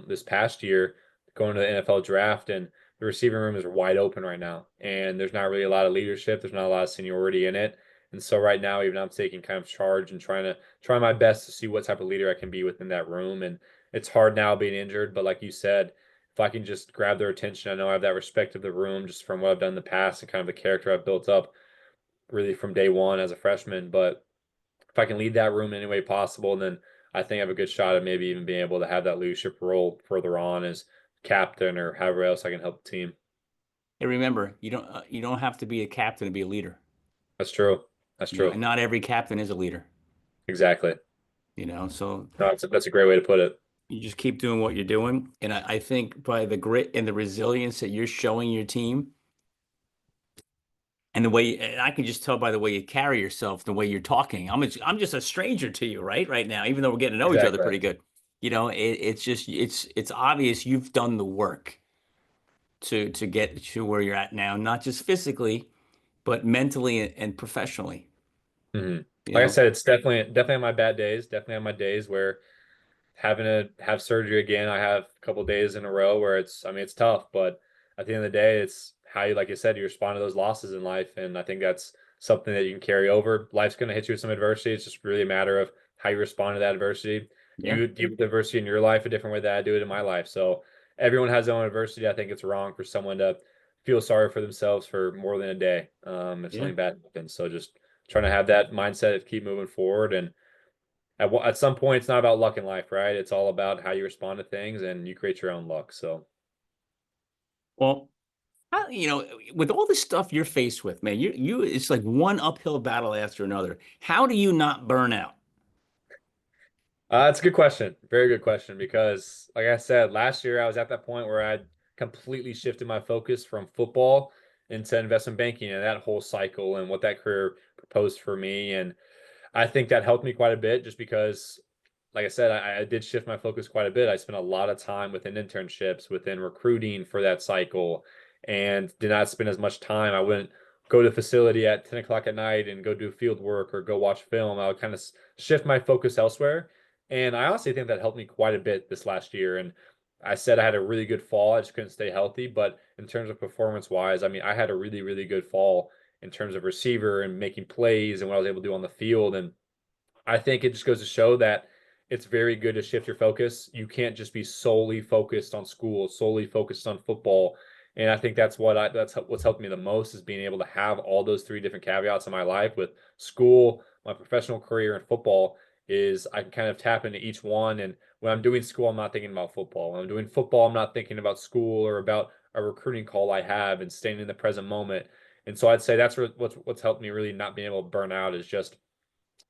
this past year going to the NFL draft, and the receiving room is wide open right now. And there's not really a lot of leadership. There's not a lot of seniority in it. And so right now, even I'm taking kind of charge and trying my best to see what type of leader I can be within that room. And it's hard now being injured, but like you said, if I can just grab their attention, I know I have that respect of the room just from what I've done in the past and kind of the character I've built up really from day one as a freshman. But if I can lead that room in any way possible, then I think I have a good shot at maybe even being able to have that leadership role further on as captain or however else I can help the team. And remember, you don't have to be a captain to be a leader. That's true. That's You know, true. and not every captain is a leader. Exactly. You know, so No, that's a great way to put it. you just keep doing what you're doing. And I think by the grit and the resilience that you're showing your team, and the way and I can just tell by the way you carry yourself, the way you're talking. I'm just a stranger to you, right now, even though we're getting to know each other Exactly. pretty good. You know, it's just it's obvious you've done the work to get to where you're at now, not just physically, but mentally and professionally. Hmm. You Like I know, said, it's definitely on my bad days. Definitely on my days where having to have surgery again. I have a couple days in a row where I mean, it's tough, but at the end of the day, it's how you, like you said, you respond to those losses in life. And I think that's something that you can carry over. Life's going to hit you with some adversity. It's just really a matter of how you respond to that adversity. yeah, You deal with adversity in your life a different way that I do it in my life. So everyone has their own adversity. I think it's wrong for someone to feel sorry for themselves for more than a day if yeah. something bad happens. So just trying to have that mindset of keep moving forward and at some point, it's not about luck in life, right? It's all about how you respond to things and you create your own luck. So Well, you know, with all the stuff you're faced with, man, it's like one uphill battle after another. How do you not burn out? it's a good question. Very good question. Because, like I said, last year I was at that point where I'd completely shifted my focus from football into investment banking and that whole cycle and what that career proposed for me. And I think that helped me quite a bit just because, like I said, I did shift my focus quite a bit. I spent a lot of time within internships, within recruiting for that cycle, and did not spend as much time. I wouldn't go to the facility at 10 o'clock at night and go do field work or go watch film. I would kind of shift my focus elsewhere. And I honestly think that helped me quite a bit this last year. And I said I had a really good fall. I just couldn't stay healthy. But in terms of performance wise, I mean, I had a really, really good fall in terms of receiver and making plays and what I was able to do on the field. And I think it just goes to show that it's very good to shift your focus. You can't just be solely focused on school, solely focused on football. And I think that's what's helped me the most is being able to have all those three different caveats in my life with school, my professional career, and football is I can kind of tap into each one. And when I'm doing school, I'm not thinking about football. When I'm doing football, I'm not thinking about school or about a recruiting call I have and staying in the present moment. And so I'd say that's what's helped me really not being able to burn out is just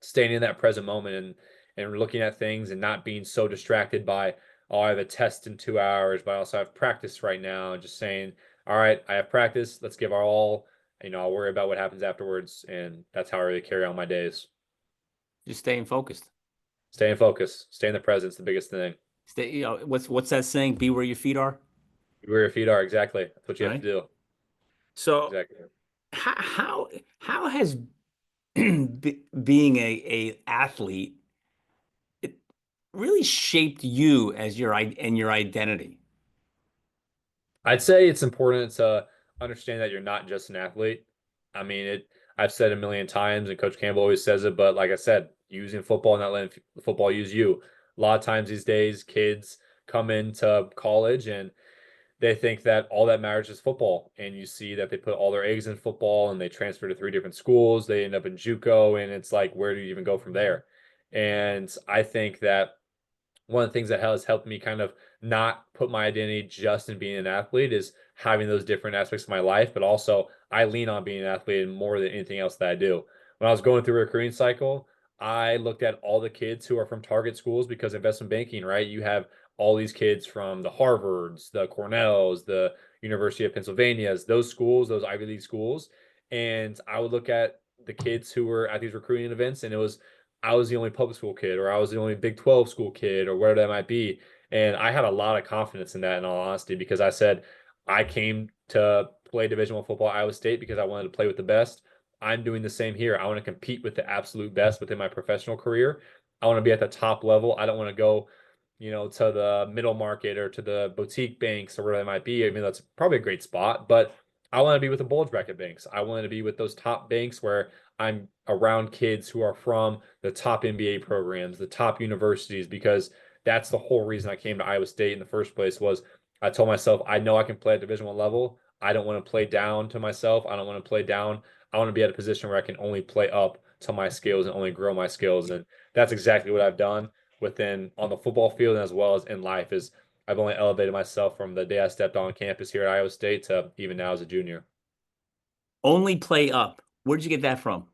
staying in that present moment and looking at things and not being so distracted by, oh, I have a test in 2 hours, but I also have practice right now. And just saying, all right, I have practice. Let's give our all. I'll worry about what happens afterwards. And that's how I really carry on my days. Just staying focused. Stay in focus. Stay in the present is the biggest thing. Stay, you know, what's that saying? Be where your feet are, Where your feet are, exactly. That's what you have to right? do. So Exactly. how has being a athlete it really shaped you as your identity? I'd say it's important to understand that you're not just an athlete. I mean, I've said a million times, and Coach Campbell always says it, but like I said, using football, not letting football use you. A lot of times these days, kids come into college and they think that all that matters is football. And you see that they put all their eggs in football and they transfer to three different schools. They end up in JUCO, and it's like, where do you even go from there? And I think that one of the things that has helped me kind of not put my identity just in being an athlete is having those different aspects of my life, but also I lean on being an athlete more than anything else that I do. When I was going through a recruiting cycle, I looked at all the kids who are from target schools because investment banking, right? You have all these kids from the Harvards, the Cornells, the University of Pennsylvania's, those schools, those Ivy League schools. And I would look at the kids who were at these recruiting events, and I was the only public school kid, or I was the only Big 12 school kid, or whatever that might be. And I had a lot of confidence in that, in all honesty, because I said I came to play Division I football at Iowa State because I wanted to play with the best. I'm doing the same here. I want to compete with the absolute best within my professional career. I want to be at the top level. I don't want to go, to the middle market or to the boutique banks or whatever it might be. I mean, that's probably a great spot, but I want to be with the bulge bracket banks. I want to be with those top banks where I'm around kids who are from the top NBA programs, the top universities, because that's the whole reason I came to Iowa State in the first place was I told myself, I know I can play at Division I level. I don't want to play down to myself. I don't want to play down. I want to be at a position where I can only play up to my skills and only grow my skills. And that's exactly what I've done within on the football field and as well as in life is I've only elevated myself from the day I stepped on campus here at Iowa State to even now as a junior. Only play up. Where'd you get that from?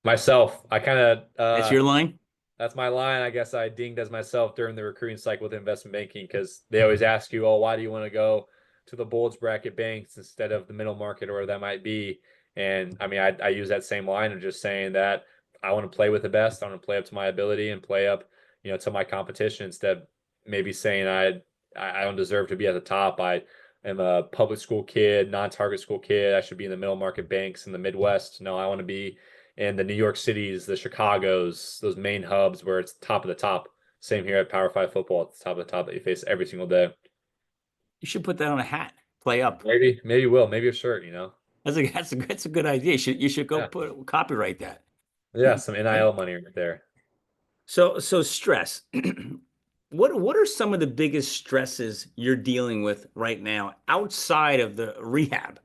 Myself, I kind of That's your line? that's my line. I guess I dinged as myself during the recruiting cycle with investment banking because they always ask you, oh, why do you want to go to the bulge bracket banks instead of the middle market or where that might be? And I mean, I use that same line of just saying that I want to play with the best. I want to play up to my ability and play up, to my competition instead of maybe saying I don't deserve to be at the top. I am a public school kid, non-target school kid. I should be in the middle market banks in the Midwest. No, I want to be and the New York Cities, the Chicago's, those main hubs where it's top of the top. Same here at Power Five football. It's top of the top that you face every single day. You should put that on a hat. Play up. Maybe will, maybe a shirt. That's a good idea. You should go Yeah. put copyright that. Yeah, some NIL money right there. So stress. What are some of the biggest stresses you're dealing with right now outside of the rehab?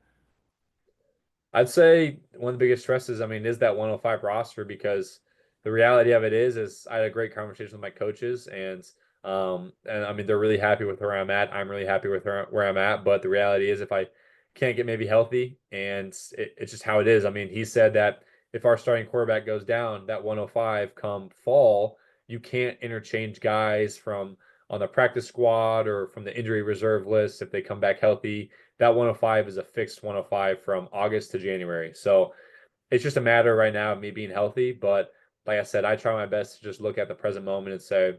I'd say one of the biggest stresses, I mean, is that 105 roster because the reality of it is I had a great conversation with my coaches and I mean they're really happy with where I'm at. I'm really happy with where I'm at, but the reality is if I can't get maybe healthy and it's just how it is. I mean, he said that if our starting quarterback goes down, that 105 come fall, you can't interchange guys from on the practice squad or from the injury reserve list if they come back healthy that 105 is a fixed 105 from August to January. So it's just a matter right now of me being healthy. But like I said, I try my best to just look at the present moment and say,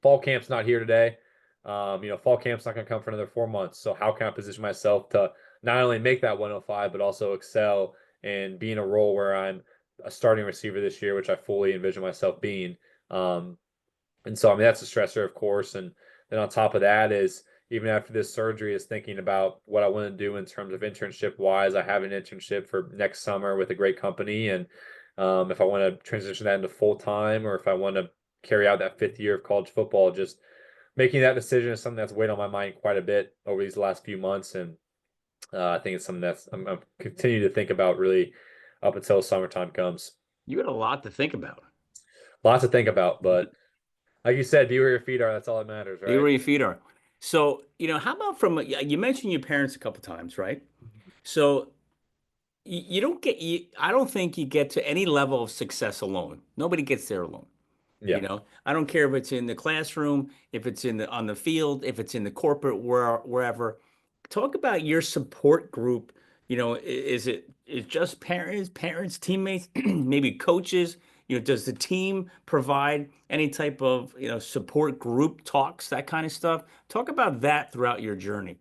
fall camp's not here today. Fall camp's not going to come for another 4 months. So how can I position myself to not only make that 105, but also excel and be in a role where I'm a starting receiver this year, which I fully envision myself being. Um, and so, I mean, that's a stressor, of course. And then on top of that is even after this surgery is thinking about what I want to do in terms of internship wise. I have an internship for next summer with a great company. And if I want to transition that into full time or if I want to carry out that 5th year of college football, just making that decision is something that's weighed on my mind quite a bit over these last few months. And I think it's something that's I'm continue to think about really up until summertime comes. You got a lot to think about. Lots to think about, but like you said, be where your feet are. That's all that matters, Be right? where your feet are. So, how about you mentioned your parents a couple times, right? So you don't I don't think you get to any level of success alone. Nobody gets there alone. Yeah. I don't care if it's in the classroom, if it's on the field, if it's in the corporate wherever. Talk about your support group. Is just parents, teammates, maybe coaches? Does the team provide any type of, support group talks, that kind of stuff? Talk about that throughout your journey.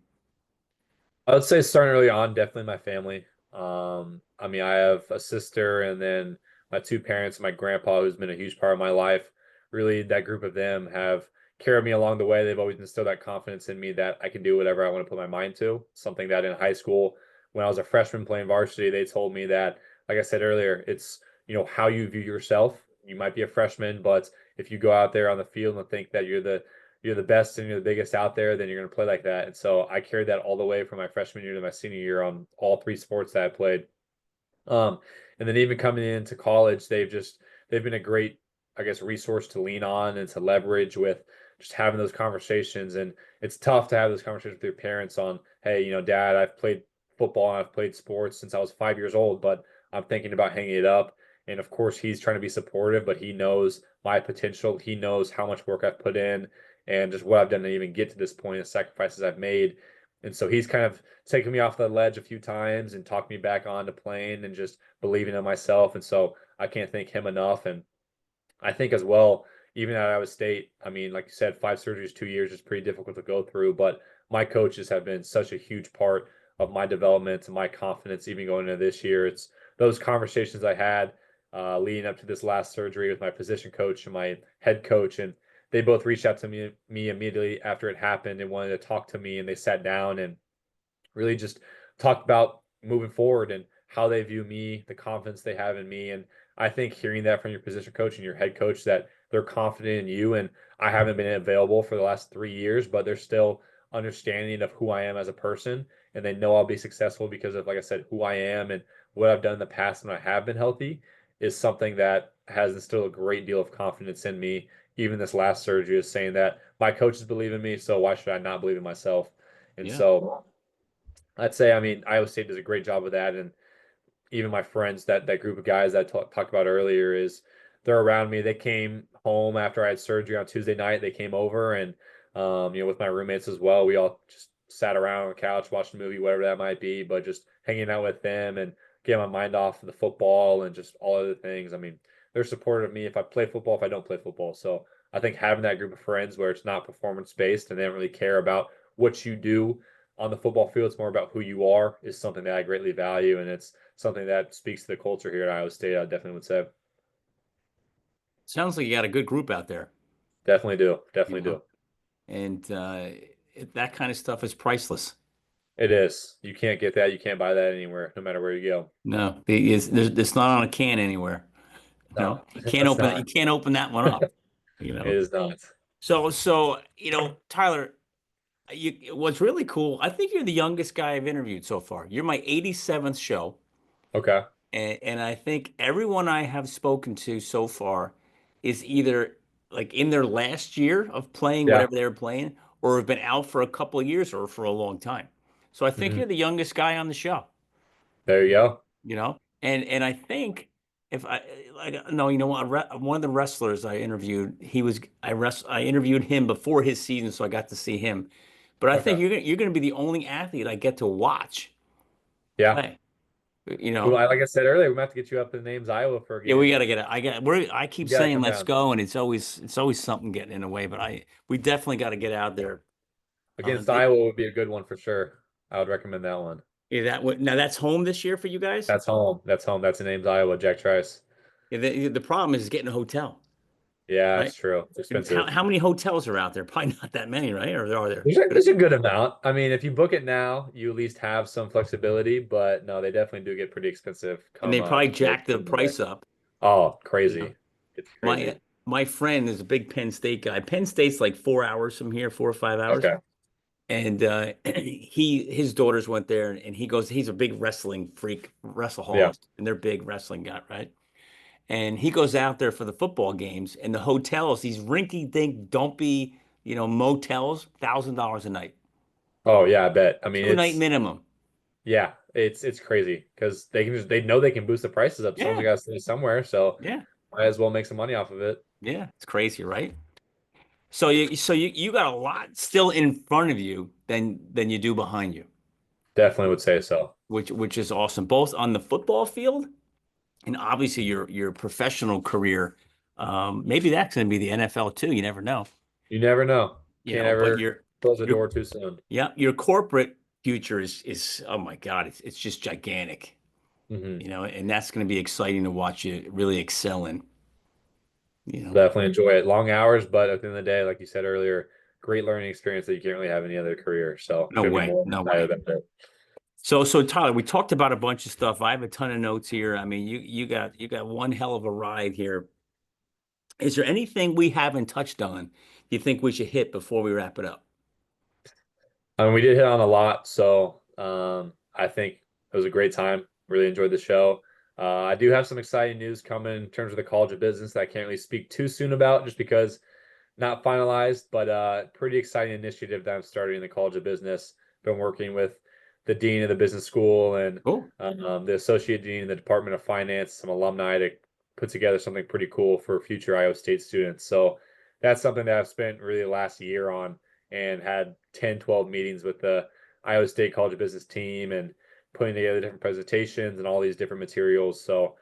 I would say starting early on, definitely my family. I mean, I have a sister and then my two parents, my grandpa, who's been a huge part of my life. Really, that group of them have carried me along the way. They've always instilled that confidence in me that I can do whatever I want to put my mind to. Something that in high school, when I was a freshman playing varsity, they told me that, like I said earlier, it's, how you view yourself. You might be a freshman, but if you go out there on the field and think that you're the best and you're the biggest out there, then you're going to play like that. And so I carried that all the way from my freshman year to my senior year on all 3 sports that I played. Um, and then even coming into college, they've been a great, I guess, resource to lean on and to leverage with just having those conversations. And it's tough to have those conversations with your parents on, hey, Dad, I've played football and I've played sports since I was 5 years old, but I'm thinking about hanging it up. And of course, he's trying to be supportive, but he knows my potential. He knows how much work I've put in and just what I've done to even get to this point, the sacrifices I've made. And so he's kind of taken me off the ledge a few times and talked me back onto playing and just believing in myself. And so I can't thank him enough. And I think as well, even at Iowa State, I mean, like you said, 5 surgeries, 2 years is pretty difficult to go through, but my coaches have been such a huge part of my development and my confidence even going into this year. It's those conversations I had leading up to this last surgery with my position coach and my head coach, and they both reached out to me immediately after it happened and wanted to talk to me, and they sat down and really just talked about moving forward and how they view me, the confidence they have in me. And I think hearing that from your position coach and your head coach that they're confident in you, and I haven't been available for the last 3 years, but they're still understanding of who I am as a person. And they know I'll be successful because of, like I said, who I am and what I've done in the past when I have been healthy is something that has instilled a great deal of confidence in me. Even this last surgery is saying that my coaches believe in me, so why should I not believe in myself? And Yeah. so I'd say, I mean, Iowa State does a great job with that, and even my friends, that group of guys that I talked about earlier, is they're around me. They came home after I had surgery on Tuesday night. They came over and with my roommates as well. We all just sat around on the couch, watched a movie, whatever that might be, but just hanging out with them and getting my mind off of the football and just all other things. I mean, they're supportive of me if I play football, if I don't play football. So I think having that group of friends where it's not performance based and they don't really care about what you do on the football field, it's more about who you are, is something that I greatly value. And it's something that speaks to the culture here at Iowa State, I definitely would say. Sounds like you got a good group out there, Definitely do. you Definitely know, do. and that kind of stuff is priceless. It is. You can't get that. You can't buy that anywhere, no matter where you go. No, it's not on a can anywhere. You know, No, it's you not. can't open that one up, you It know. is not. So, Tyler, what's really cool, I think you're the youngest guy I've interviewed so far. You're my 87th show. Okay. And I think everyone I have spoken to so far is either like in their last year of playing Yeah. whatever they were playing, or have been out for a couple of years or for a long time. So I think Hmm. you're the youngest guy on the show, There you go. you know? And I think if I like no, you know what, one of the wrestlers I interviewed, I interviewed him before his season, so I got to see him. But I think Okay. you're gonna be the only athlete I get to watch Yeah. play. You We, know, like I said earlier, we might have to get you up in Ames, Iowa for a yeah, we game. gotta get it. I keep You got to saying come let's down. go, and it's always something getting in the way. But we definitely got to get out there. Against It, Iowa would be a good one for sure. I would recommend that one. yeah, now that's home this year for you guys. That's home. That's home. That's in Ames, Iowa. Jack Trice. Yeah, the problem is getting a hotel, Yeah, right? it's true. It's And expensive. how many hotels are out there? Probably not that many, right? Or are there? There's a good amount. I mean, if you book it now, you at least have some flexibility, but no, they definitely do get pretty expensive And come they probably towards jack the the end of the day. price up. Oh, You know, crazy. It's my crazy. my friend is a big Penn State guy. Penn State's like 4 hours from here, 4 or 5 hours. Okay. And his daughters went there, and he's a big wrestling freak, Yeah. wrestleaholic, and they're big wrestling guy, right? And he goes out there for the football games, and the hotels, these rinky-dink, dumpy, motels, $1,000 a night, Oh, yeah, I bet. I mean, 2 night minimum. yeah, it's crazy because they know they can boost the prices up. Someone's Yeah, got to stay somewhere, so yeah, might as well make some money off of it. yeah. It's crazy, right? So you got a lot still in front of you than you do behind you, Definitely would say so. which is awesome, both on the football field and obviously your professional career. Maybe that's going to be the NFL too. You never know, You never know. Can't but ever close the your door too soon. yeah, your corporate future is oh my God, it's just gigantic, Hmm. and that's going to be exciting to watch you really excel in, you know. Definitely enjoy it. Long hours, but at the end of the day, like you said earlier, great learning experience that you can't really have any other career. So No couldn't be way, more no excited way. about it. So Tyler, we talked about a bunch of stuff. I have a ton of notes here. I mean, you got one hell of a ride here. Is there anything we haven't touched on you think we should hit before we wrap it up? I mean, we did hit on a lot, so I think it was a great time. Really enjoyed the show. I do have some exciting news coming in terms of the College of Business that I can't really speak too soon about, just because not finalized, but pretty exciting initiative that I'm starting in the College of Business. Been working with the dean of the business school and Cool. the associate dean in the Department of Finance, some alumni to put together something pretty cool for future Iowa State students. So that's something that I've spent really the last year on and had 10, 12 meetings with the Iowa State College of Business team and putting together different presentations and all these different materials. So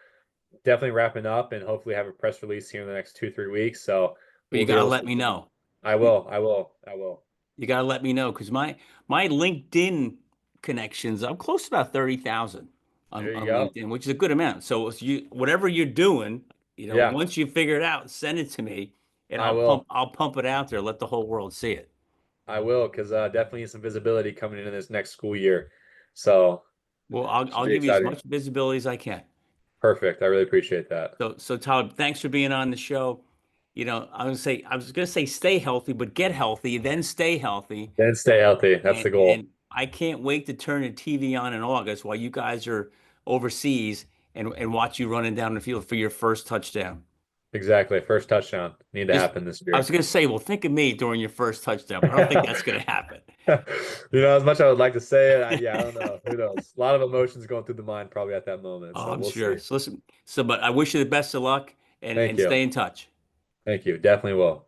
definitely wrapping up and hopefully have a press release here in the next 2, 3 weeks. So But you we'll be gotta able let to. me know. I You, will. I will. I will. you gotta let me know because my LinkedIn connections, I'm close to about 30,000. There you on go. LinkedIn, which is a good amount. So if you whatever you're doing, Yeah, once you figure it out, send it to me, and I will. I'll pump it out there, let the whole world see it. I will, because definitely need some visibility coming into this next school year. So Well, should I'll be give you as exciting. much visibility as I can. Perfect. I really appreciate that. So Tyler, thanks for being on the show. I was gonna say stay healthy, but get healthy, then stay healthy. Then stay healthy. That's the goal. And I can't wait to turn the TV on in August while you guys are overseas and watch you running down the field for your first touchdown. Exactly. First touchdown need to Just happen this I was year. gonna say, well, think of me during your first touchdown, but I don't think that's gonna happen. As much as I would like to say it, yeah, I don't know. Who knows? A lot of emotions going through the mind probably at that moment. Oh, So I'm we'll sure. see. So listen, but I wish you the best of luck Thank and you. stay in touch. Thank you. Definitely will.